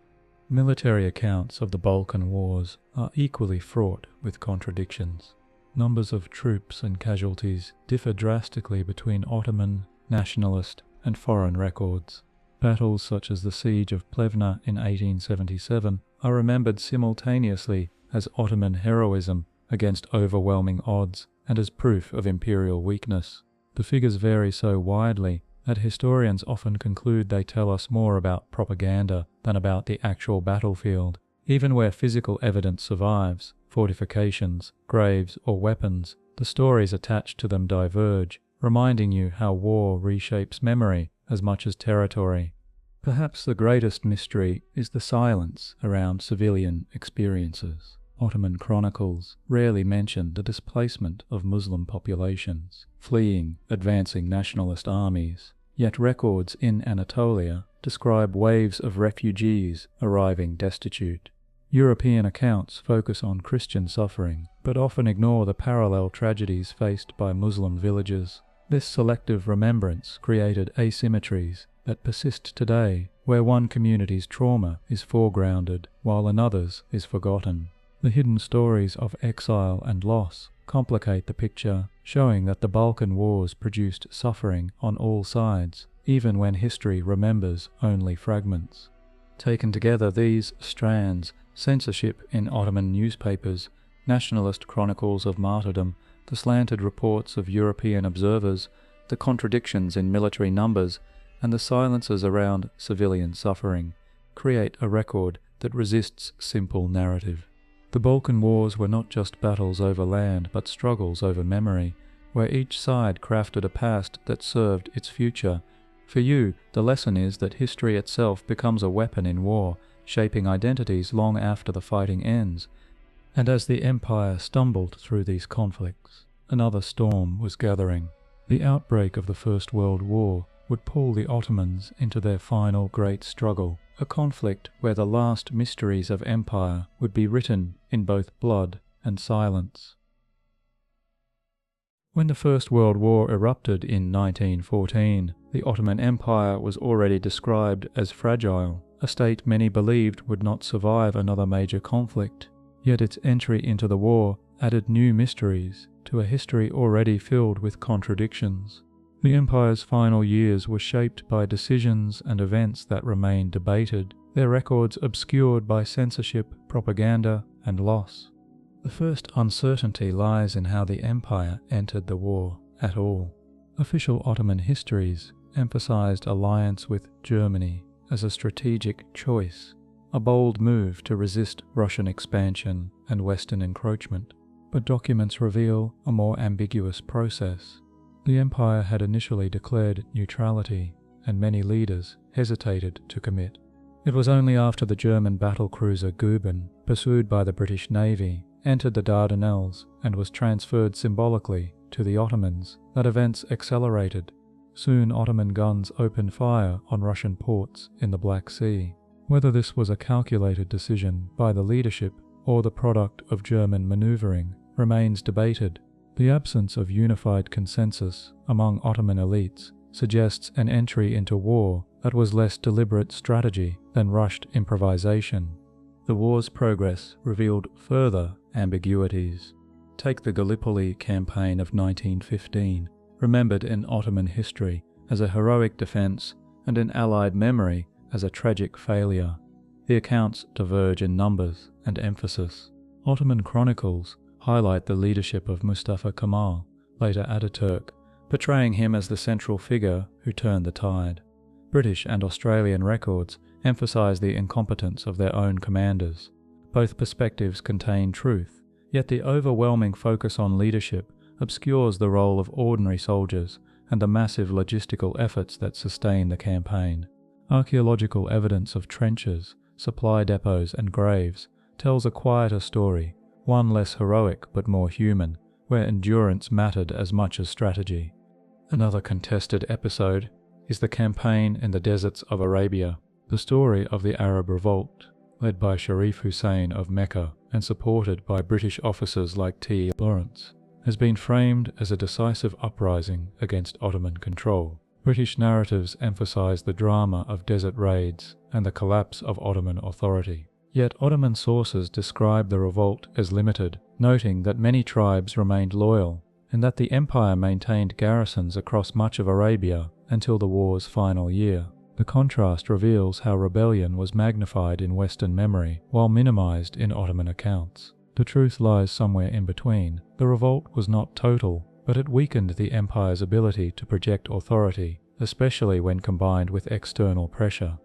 Military accounts of the Balkan Wars are equally fraught with contradictions. Numbers of troops and casualties differ drastically between Ottoman, nationalist, and foreign records. Battles such as the Siege of Plevna in 1877 are remembered simultaneously as Ottoman heroism against overwhelming odds and as proof of imperial weakness. The figures vary so widely that historians often conclude they tell us more about propaganda than about the actual battlefield. Even where physical evidence survives, fortifications, graves, or weapons, the stories attached to them diverge, reminding you how war reshapes memory as much as territory. Perhaps the greatest mystery is the silence around civilian experiences. Ottoman chronicles rarely mention the displacement of Muslim populations, fleeing advancing nationalist armies, yet records in Anatolia describe waves of refugees arriving destitute. European accounts focus on Christian suffering, but often ignore the parallel tragedies faced by Muslim villages. This selective remembrance created asymmetries that persist today, where one community's trauma is foregrounded while another's is forgotten. The hidden stories of exile and loss complicate the picture, showing that the Balkan Wars produced suffering on all sides, even when history remembers only fragments. Taken together, these strands, censorship in Ottoman newspapers, nationalist chronicles of martyrdom, the slanted reports of European observers, the contradictions in military numbers, and the silences around civilian suffering, create a record that resists simple narrative. The Balkan Wars were not just battles over land, but struggles over memory, where each side crafted a past that served its future. For you, the lesson is that history itself becomes a weapon in war, shaping identities long after the fighting ends. And as the empire stumbled through these conflicts, another storm was gathering. The outbreak of the First World War would pull the Ottomans into their final great struggle, a conflict where the last mysteries of empire would be written in both blood and silence. When the First World War erupted in 1914, the Ottoman Empire was already described as fragile, a state many believed would not survive another major conflict. Yet its entry into the war added new mysteries to a history already filled with contradictions. The empire's final years were shaped by decisions and events that remain debated, their records obscured by censorship, propaganda, and loss. The first uncertainty lies in how the empire entered the war at all. Official Ottoman histories emphasized alliance with Germany as a strategic choice, a bold move to resist Russian expansion and Western encroachment. But documents reveal a more ambiguous process. The empire had initially declared neutrality, and many leaders hesitated to commit. It was only after the German battlecruiser Guben, pursued by the British Navy, entered the Dardanelles and was transferred symbolically to the Ottomans that events accelerated. Soon Ottoman guns opened fire on Russian ports in the Black Sea. Whether this was a calculated decision by the leadership or the product of German maneuvering remains debated. The absence of unified consensus among Ottoman elites suggests an entry into war that was less deliberate strategy than rushed improvisation. The war's progress revealed further ambiguities. Take the Gallipoli campaign of 1915, remembered in Ottoman history as a heroic defense and in Allied memory as a tragic failure. The accounts diverge in numbers and emphasis. Ottoman chronicles highlight the leadership of Mustafa Kemal, later Ataturk, portraying him as the central figure who turned the tide. British and Australian records emphasize the incompetence of their own commanders. Both perspectives contain truth, yet the overwhelming focus on leadership obscures the role of ordinary soldiers and the massive logistical efforts that sustain the campaign. Archaeological evidence of trenches, supply depots and graves tells a quieter story, one less heroic but more human, where endurance mattered as much as strategy. Another contested episode is the campaign in the deserts of Arabia, the story of the Arab Revolt. led by Sharif Hussein of Mecca and supported by British officers like T. Lawrence, has been framed as a decisive uprising against Ottoman control. British narratives emphasize the drama of desert raids and the collapse of Ottoman authority. Yet Ottoman sources describe the revolt as limited, noting that many tribes remained loyal and that the empire maintained garrisons across much of Arabia until the war's final year. The contrast reveals how rebellion was magnified in Western memory while minimized in Ottoman accounts. The truth lies somewhere in between. The revolt was not total, but it weakened the empire's ability to project authority, especially when combined with external pressure.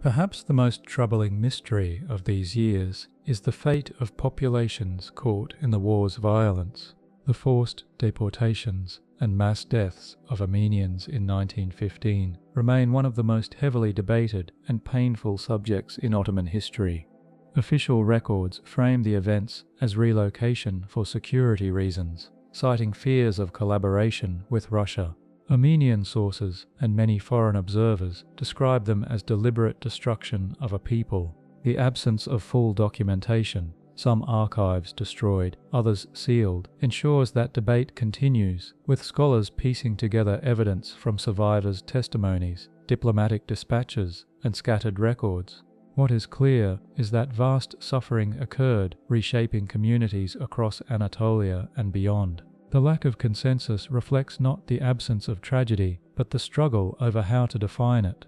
Perhaps the most troubling mystery of these years is the fate of populations caught in the war's violence. The forced deportations and mass deaths of Armenians in 1915 remain one of the most heavily debated and painful subjects in Ottoman history. Official records frame the events as relocation for security reasons, citing fears of collaboration with Russia. Armenian sources and many foreign observers describe them as deliberate destruction of a people. The absence of full documentation, some archives destroyed, others sealed, ensures that debate continues, with scholars piecing together evidence from survivors' testimonies, diplomatic dispatches, and scattered records. What is clear is that vast suffering occurred, reshaping communities across Anatolia and beyond. The lack of consensus reflects not the absence of tragedy, but the struggle over how to define it.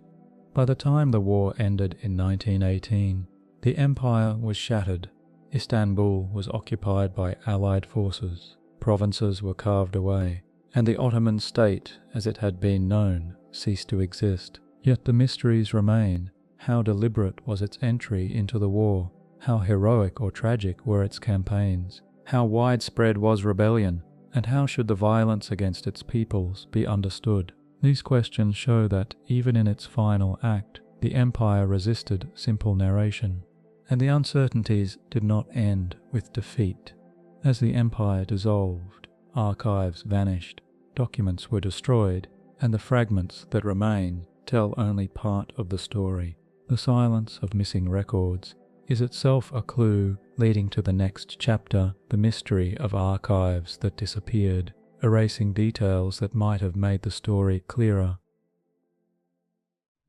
By the time the war ended in 1918, the empire was shattered. Istanbul was occupied by Allied forces, provinces were carved away, and the Ottoman state, as it had been known, ceased to exist. Yet the mysteries remain. How deliberate was its entry into the war? How heroic or tragic were its campaigns? How widespread was rebellion? And how should the violence against its peoples be understood? These questions show that, even in its final act, the empire resisted simple narration. And the uncertainties did not end with defeat. As the empire dissolved, archives vanished, documents were destroyed, and the fragments that remain tell only part of the story. The silence of missing records is itself a clue leading to the next chapter, the mystery of archives that disappeared, erasing details that might have made the story clearer.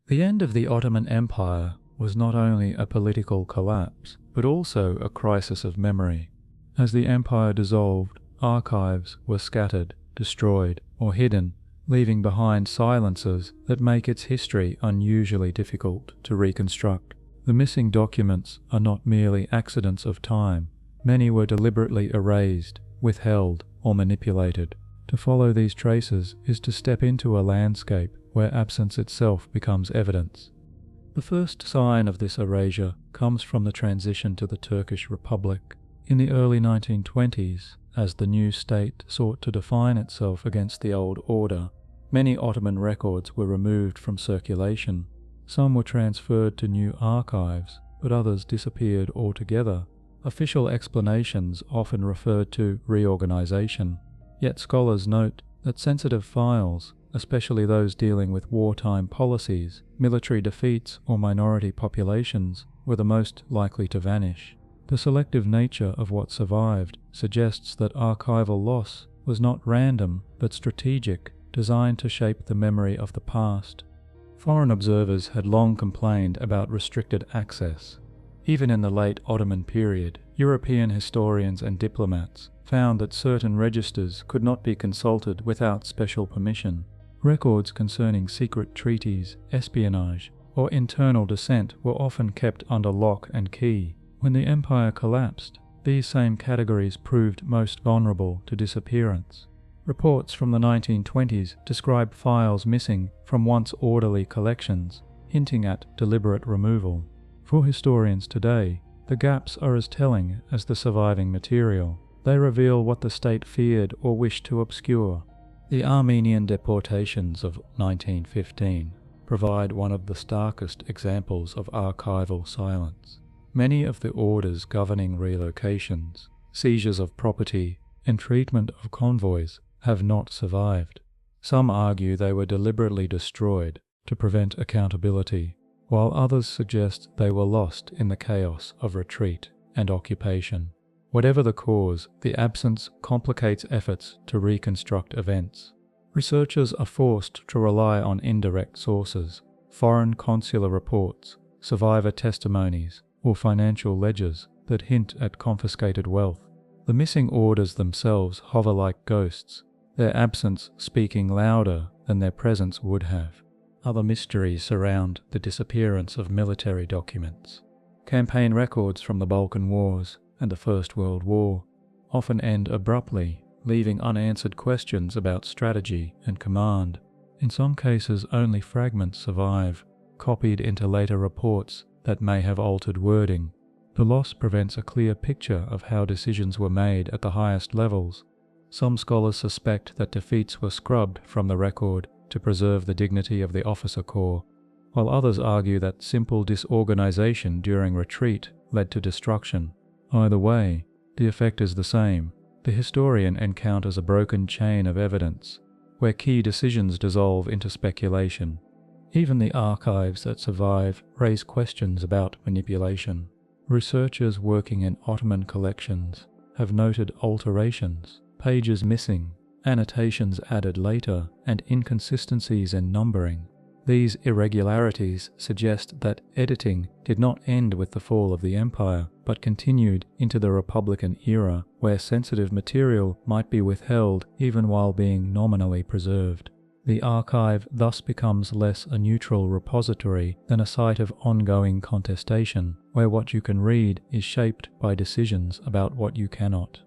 The end of the Ottoman Empire was not only a political collapse, but also a crisis of memory. As the empire dissolved, archives were scattered, destroyed, or hidden, leaving behind silences that make its history unusually difficult to reconstruct. The missing documents are not merely accidents of time. Many were deliberately erased, withheld, or manipulated. To follow these traces is to step into a landscape where absence itself becomes evidence. The first sign of this erasure comes from the transition to the Turkish Republic. In the early 1920s, as the new state sought to define itself against the old order, many Ottoman records were removed from circulation. Some were transferred to new archives, but others disappeared altogether. Official explanations often referred to reorganization, yet scholars note that sensitive files, especially those dealing with wartime policies, military defeats, or minority populations, were the most likely to vanish. The selective nature of what survived suggests that archival loss was not random but strategic, designed to shape the memory of the past. Foreign observers had long complained about restricted access. Even in the late Ottoman period, European historians and diplomats found that certain registers could not be consulted without special permission. Records concerning secret treaties, espionage, or internal dissent were often kept under lock and key. When the empire collapsed, these same categories proved most vulnerable to disappearance. Reports from the 1920s describe files missing from once orderly collections, hinting at deliberate removal. For historians today, the gaps are as telling as the surviving material. They reveal what the state feared or wished to obscure. The Armenian deportations of 1915 provide one of the starkest examples of archival silence. Many of the orders governing relocations, seizures of property, and treatment of convoys have not survived. Some argue they were deliberately destroyed to prevent accountability, while others suggest they were lost in the chaos of retreat and occupation. Whatever the cause, the absence complicates efforts to reconstruct events. Researchers are forced to rely on indirect sources, foreign consular reports, survivor testimonies, or financial ledgers that hint at confiscated wealth. The missing orders themselves hover like ghosts, their absence speaking louder than their presence would have. Other mysteries surround the disappearance of military documents. Campaign records from the Balkan Wars and the First World War often end abruptly, leaving unanswered questions about strategy and command. In some cases, only fragments survive, copied into later reports that may have altered wording. The loss prevents a clear picture of how decisions were made at the highest levels. Some scholars suspect that defeats were scrubbed from the record to preserve the dignity of the officer corps, while others argue that simple disorganization during retreat led to destruction. Either way, the effect is the same. The historian encounters a broken chain of evidence, where key decisions dissolve into speculation. Even the archives that survive raise questions about manipulation. Researchers working in Ottoman collections have noted alterations, pages missing, annotations added later, and inconsistencies in numbering. These irregularities suggest that editing did not end with the fall of the empire, but continued into the Republican era, where sensitive material might be withheld even while being nominally preserved. The archive thus becomes less a neutral repository than a site of ongoing contestation, where what you can read is shaped by decisions about what you cannot.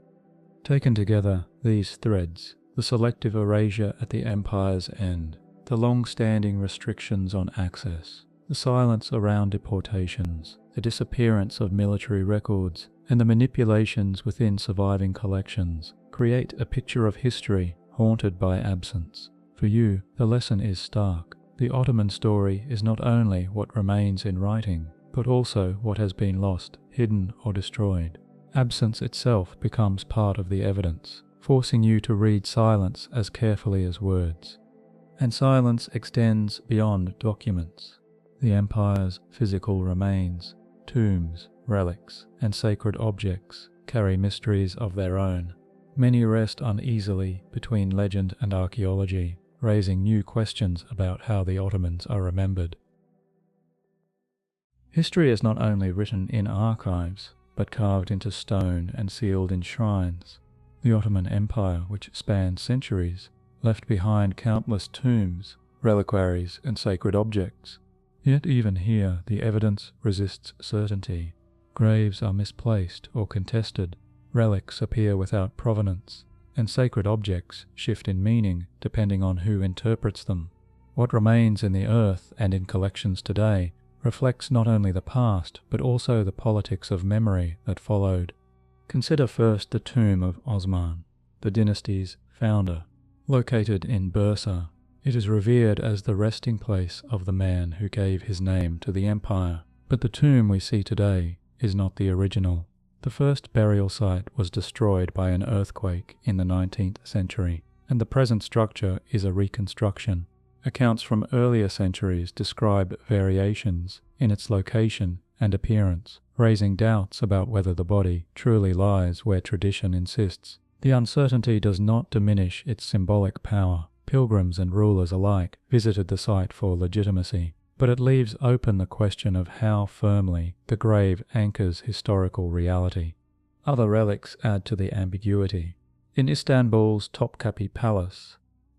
Taken together, these threads, the selective erasure at the empire's end, the long-standing restrictions on access, the silence around deportations, the disappearance of military records, and the manipulations within surviving collections, create a picture of history haunted by absence. For you, the lesson is stark. The Ottoman story is not only what remains in writing, but also what has been lost, hidden, or destroyed. Absence itself becomes part of the evidence, forcing you to read silence as carefully as words. And silence extends beyond documents. The empire's physical remains, tombs, relics, and sacred objects carry mysteries of their own. Many rest uneasily between legend and archaeology, raising new questions about how the Ottomans are remembered. History is not only written in archives, but carved into stone and sealed in shrines. The Ottoman Empire, which spanned centuries, left behind countless tombs, reliquaries, and sacred objects. Yet even here, the evidence resists certainty. Graves are misplaced or contested, relics appear without provenance, and sacred objects shift in meaning depending on who interprets them. What remains in the earth and in collections today reflects not only the past, but also the politics of memory that followed. Consider first the tomb of Osman, the dynasty's founder. Located in Bursa, it is revered as the resting place of the man who gave his name to the empire. But the tomb we see today is not the original. The first burial site was destroyed by an earthquake in the 19th century, and the present structure is a reconstruction. Accounts from earlier centuries describe variations in its location and appearance, raising doubts about whether the body truly lies where tradition insists. The uncertainty does not diminish its symbolic power. Pilgrims and rulers alike visited the site for legitimacy, but it leaves open the question of how firmly the grave anchors historical reality. Other relics add to the ambiguity. In Istanbul's Topkapi Palace,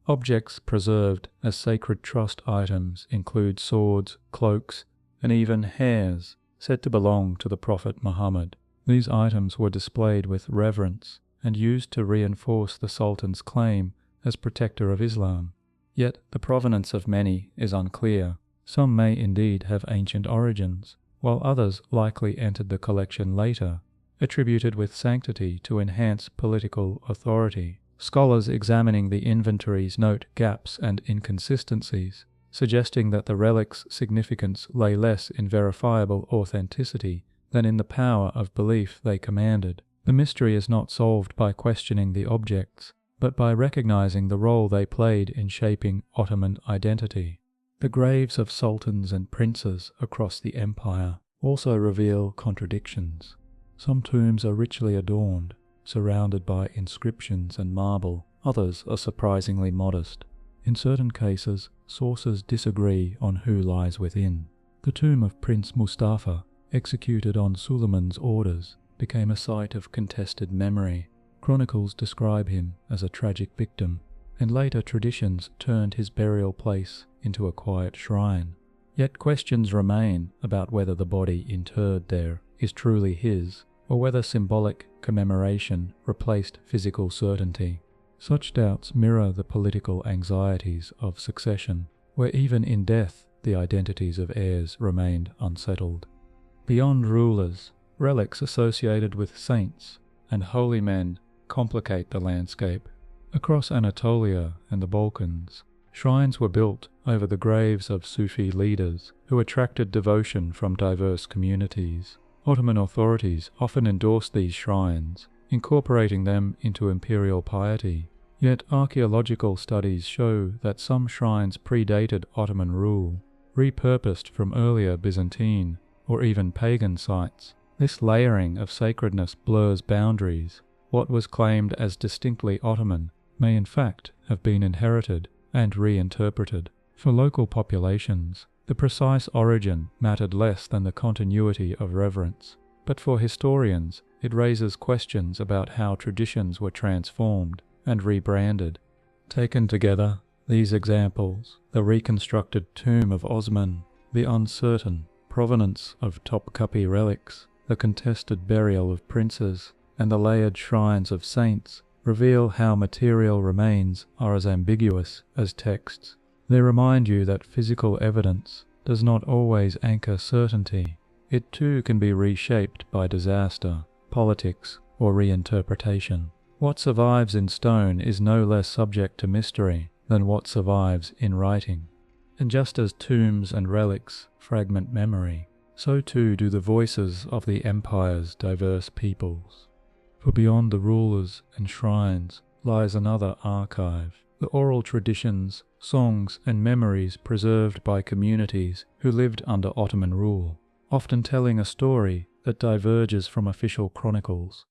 objects preserved as sacred trust items include swords, cloaks, and even hairs said to belong to the Prophet Muhammad. These items were displayed with reverence and used to reinforce the Sultan's claim as protector of Islam. Yet the provenance of many is unclear. Some may indeed have ancient origins, while others likely entered the collection later, attributed with sanctity to enhance political authority. Scholars examining the inventories note gaps and inconsistencies, suggesting that the relic's significance lay less in verifiable authenticity than in the power of belief they commanded. The mystery is not solved by questioning the objects, but by recognizing the role they played in shaping Ottoman identity. The graves of sultans and princes across the empire also reveal contradictions. Some tombs are richly adorned, surrounded by inscriptions and marble. Others are surprisingly modest. In certain cases, sources disagree on who lies within. The tomb of Prince Mustafa, executed on Suleiman's orders, became a site of contested memory. Chronicles describe him as a tragic victim, and later traditions turned his burial place into a quiet shrine. Yet questions remain about whether the body interred there is truly his, or whether symbolic commemoration replaced physical certainty. Such doubts mirror the political anxieties of succession, where even in death the identities of heirs remained unsettled. Beyond rulers, relics associated with saints and holy men complicate the landscape. Across Anatolia and the Balkans, shrines were built over the graves of Sufi leaders who attracted devotion from diverse communities. Ottoman authorities often endorsed these shrines, incorporating them into imperial piety. Yet archaeological studies show that some shrines predated Ottoman rule, repurposed from earlier Byzantine or even pagan sites. This layering of sacredness blurs boundaries. What was claimed as distinctly Ottoman may in fact have been inherited and reinterpreted. For local populations, the precise origin mattered less than the continuity of reverence, but for historians it raises questions about how traditions were transformed and rebranded. Taken together, these examples, the reconstructed tomb of Osman, the uncertain provenance of Topkapi relics, the contested burial of princes, and the layered shrines of saints, reveal how material remains are as ambiguous as texts. They remind you that physical evidence does not always anchor certainty. It too can be reshaped by disaster, politics, or reinterpretation. What survives in stone is no less subject to mystery than what survives in writing. And just as tombs and relics fragment memory, so too do the voices of the empire's diverse peoples. For beyond the rulers and shrines lies another archive, the oral traditions, songs, and memories preserved by communities who lived under Ottoman rule, often telling a story that diverges from official chronicles.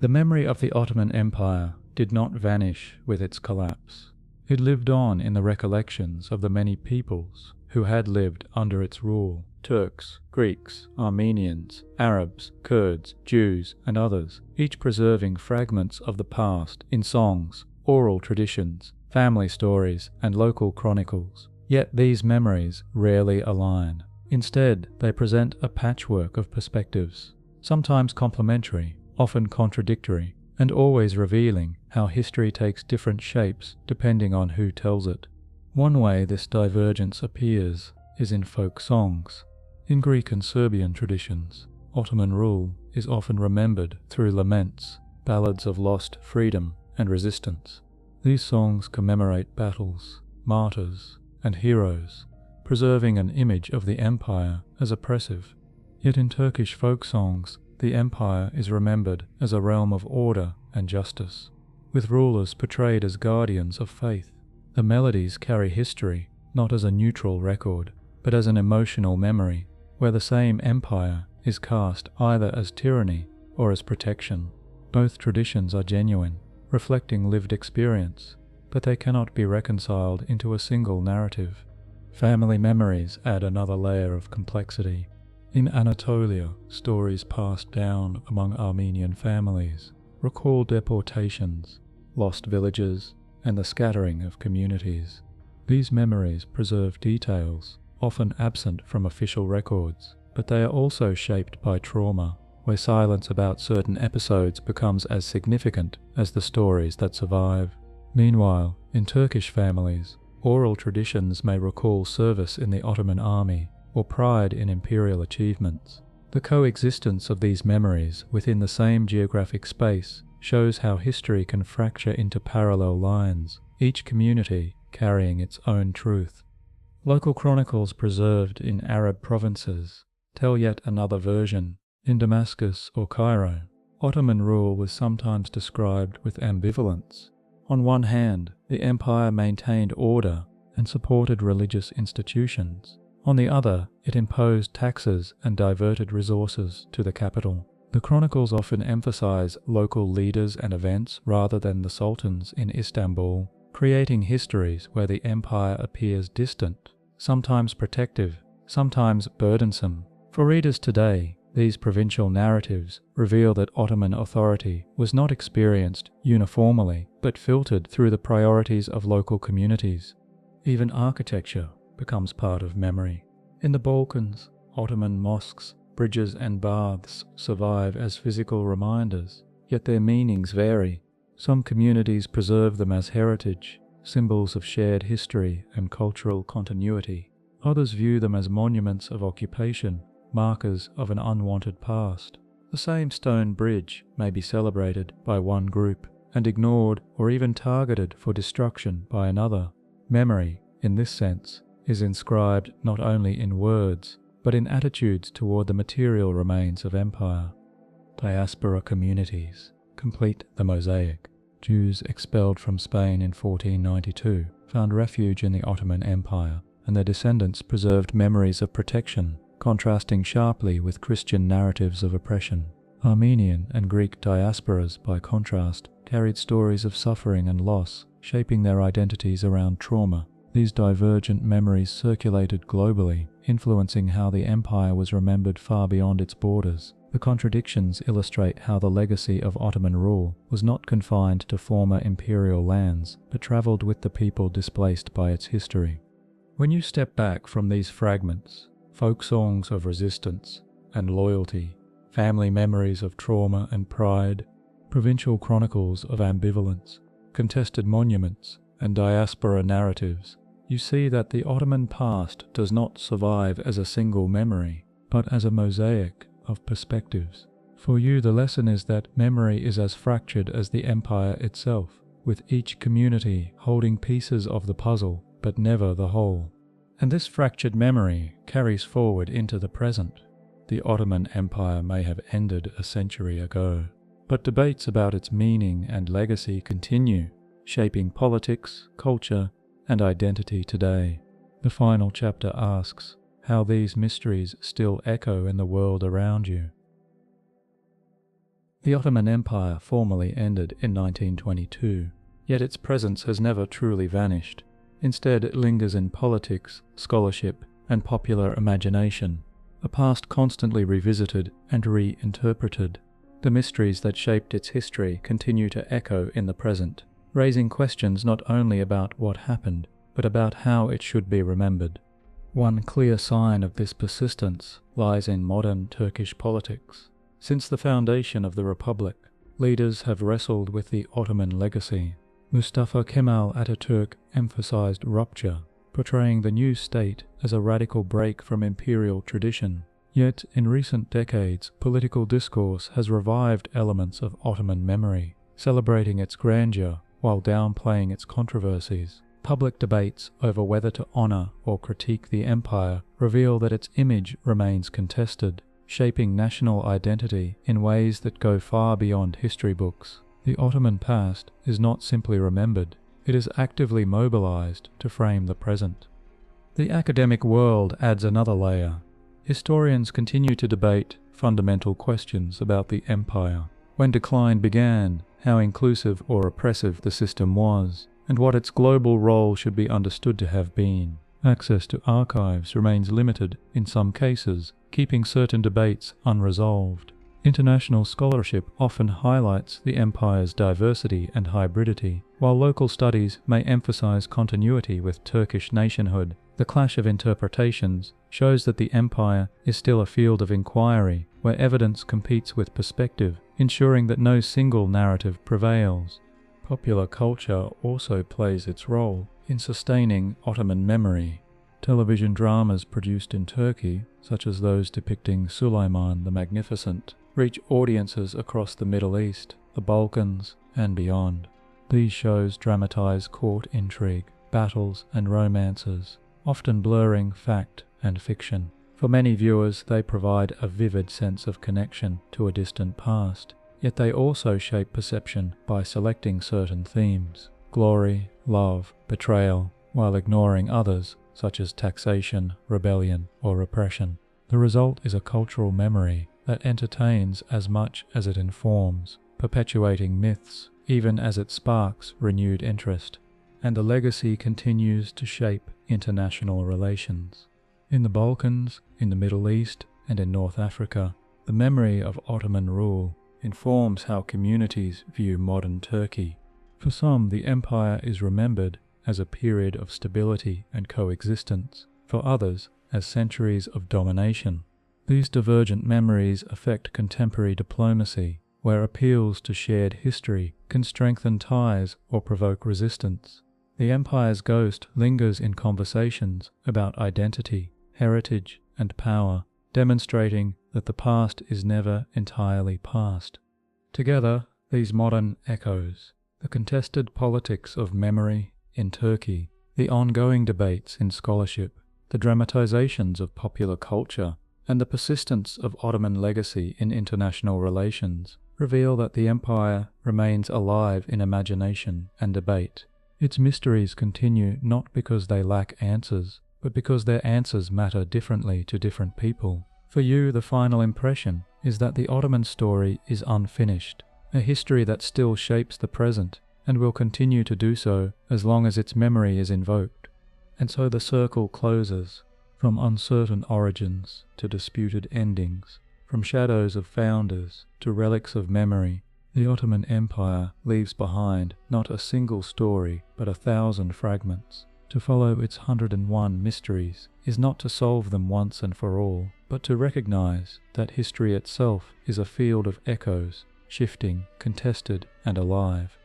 The memory of the Ottoman Empire did not vanish with its collapse. It lived on in the recollections of the many peoples who had lived under its rule: Turks, Greeks, Armenians, Arabs, Kurds, Jews, and others, each preserving fragments of the past in songs, oral traditions, family stories, and local chronicles. Yet these memories rarely align. Instead, they present a patchwork of perspectives, sometimes complementary, often contradictory, and always revealing how history takes different shapes depending on who tells it. One way this divergence appears is in folk songs. In Greek and Serbian traditions, Ottoman rule is often remembered through laments, ballads of lost freedom and resistance. These songs commemorate battles, martyrs, and heroes, preserving an image of the empire as oppressive. Yet in Turkish folk songs, the empire is remembered as a realm of order and justice, with rulers portrayed as guardians of faith. The melodies carry history, not as a neutral record, but as an emotional memory, where the same empire is cast either as tyranny or as protection. Both traditions are genuine, reflecting lived experience, but they cannot be reconciled into a single narrative. Family memories add another layer of complexity. In Anatolia, stories passed down among Armenian families recall deportations, lost villages, and the scattering of communities. These memories preserve details, often absent from official records, but they are also shaped by trauma, where silence about certain episodes becomes as significant as the stories that survive. Meanwhile, in Turkish families, oral traditions may recall service in the Ottoman army or pride in imperial achievements. The coexistence of these memories within the same geographic space shows how history can fracture into parallel lines, each community carrying its own truth. Local chronicles preserved in Arab provinces tell yet another version. In Damascus or Cairo, Ottoman rule was sometimes described with ambivalence. On one hand, the empire maintained order and supported religious institutions. On the other, it imposed taxes and diverted resources to the capital. The Chronicles often emphasize local leaders and events rather than the sultans in Istanbul, creating histories where the empire appears distant, sometimes protective, sometimes burdensome. For readers today, these provincial narratives reveal that Ottoman authority was not experienced uniformly, but filtered through the priorities of local communities. Even architecture becomes part of memory. In the Balkans, Ottoman mosques, bridges and baths survive as physical reminders, yet their meanings vary. Some communities preserve them as heritage, symbols of shared history and cultural continuity. Others view them as monuments of occupation, markers of an unwanted past. The same stone bridge may be celebrated by one group and ignored or even targeted for destruction by another. Memory, in this sense, is inscribed not only in words, but in attitudes toward the material remains of empire. Diaspora communities complete the mosaic. Jews expelled from Spain in 1492 found refuge in the Ottoman Empire, and their descendants preserved memories of protection, contrasting sharply with Christian narratives of oppression. Armenian and Greek diasporas, by contrast, carried stories of suffering and loss, shaping their identities around trauma. These divergent memories circulated globally, influencing how the empire was remembered far beyond its borders. The contradictions illustrate how the legacy of Ottoman rule was not confined to former imperial lands, but traveled with the people displaced by its history. When you step back from these fragments, folk songs of resistance and loyalty, family memories of trauma and pride, provincial chronicles of ambivalence, contested monuments, and diaspora narratives, you see that the Ottoman past does not survive as a single memory, but as a mosaic of perspectives. For you, the lesson is that memory is as fractured as the empire itself, with each community holding pieces of the puzzle, but never the whole. And this fractured memory carries forward into the present. The Ottoman Empire may have ended a century ago, but debates about its meaning and legacy continue, shaping politics, culture, and identity today. The final chapter asks how these mysteries still echo in the world around you. The Ottoman Empire formally ended in 1922, yet its presence has never truly vanished. Instead, it lingers in politics, scholarship, and popular imagination, a past constantly revisited and reinterpreted. The mysteries that shaped its history continue to echo in the present, raising questions not only about what happened, but about how it should be remembered. One clear sign of this persistence lies in modern Turkish politics. Since the foundation of the Republic, leaders have wrestled with the Ottoman legacy. Mustafa Kemal Atatürk emphasized rupture, portraying the new state as a radical break from imperial tradition. Yet, in recent decades, political discourse has revived elements of Ottoman memory, celebrating its grandeur while downplaying its controversies. Public debates over whether to honor or critique the empire reveal that its image remains contested, shaping national identity in ways that go far beyond history books. The Ottoman past is not simply remembered, it is actively mobilized to frame the present. The academic world adds another layer. Historians continue to debate fundamental questions about the empire: when decline began, how inclusive or oppressive the system was, and what its global role should be understood to have been. Access to archives remains limited in some cases, keeping certain debates unresolved. International scholarship often highlights the empire's diversity and hybridity, while local studies may emphasize continuity with Turkish nationhood. The clash of interpretations shows that the empire is still a field of inquiry, where evidence competes with perspective, ensuring that no single narrative prevails. Popular culture also plays its role in sustaining Ottoman memory. Television dramas produced in Turkey, such as those depicting Suleiman the Magnificent, reach audiences across the Middle East, the Balkans, and beyond. These shows dramatize court intrigue, battles, and romances, often blurring fact and fiction. For many viewers, they provide a vivid sense of connection to a distant past, yet they also shape perception by selecting certain themes: glory, love, betrayal, while ignoring others such as taxation, rebellion, or repression. The result is a cultural memory that entertains as much as it informs, perpetuating myths even as it sparks renewed interest, and the legacy continues to shape international relations. In the Balkans, in the Middle East, and in North Africa, the memory of Ottoman rule informs how communities view modern Turkey. For some, the empire is remembered as a period of stability and coexistence, for others as centuries of domination. These divergent memories affect contemporary diplomacy, where appeals to shared history can strengthen ties or provoke resistance. The empire's ghost lingers in conversations about identity, heritage, and power, demonstrating that the past is never entirely past. Together, these modern echoes, the contested politics of memory in Turkey, the ongoing debates in scholarship, the dramatizations of popular culture, and the persistence of Ottoman legacy in international relations reveal that the empire remains alive in imagination and debate. Its mysteries continue not because they lack answers, but because their answers matter differently to different people. For you, the final impression is that the Ottoman story is unfinished, a history that still shapes the present and will continue to do so as long as its memory is invoked. And so the circle closes, from uncertain origins to disputed endings, from shadows of founders to relics of memory. The Ottoman Empire leaves behind not a single story but 1,000 fragments. To follow its 101 mysteries is not to solve them once and for all, but to recognize that history itself is a field of echoes, shifting, contested, and alive.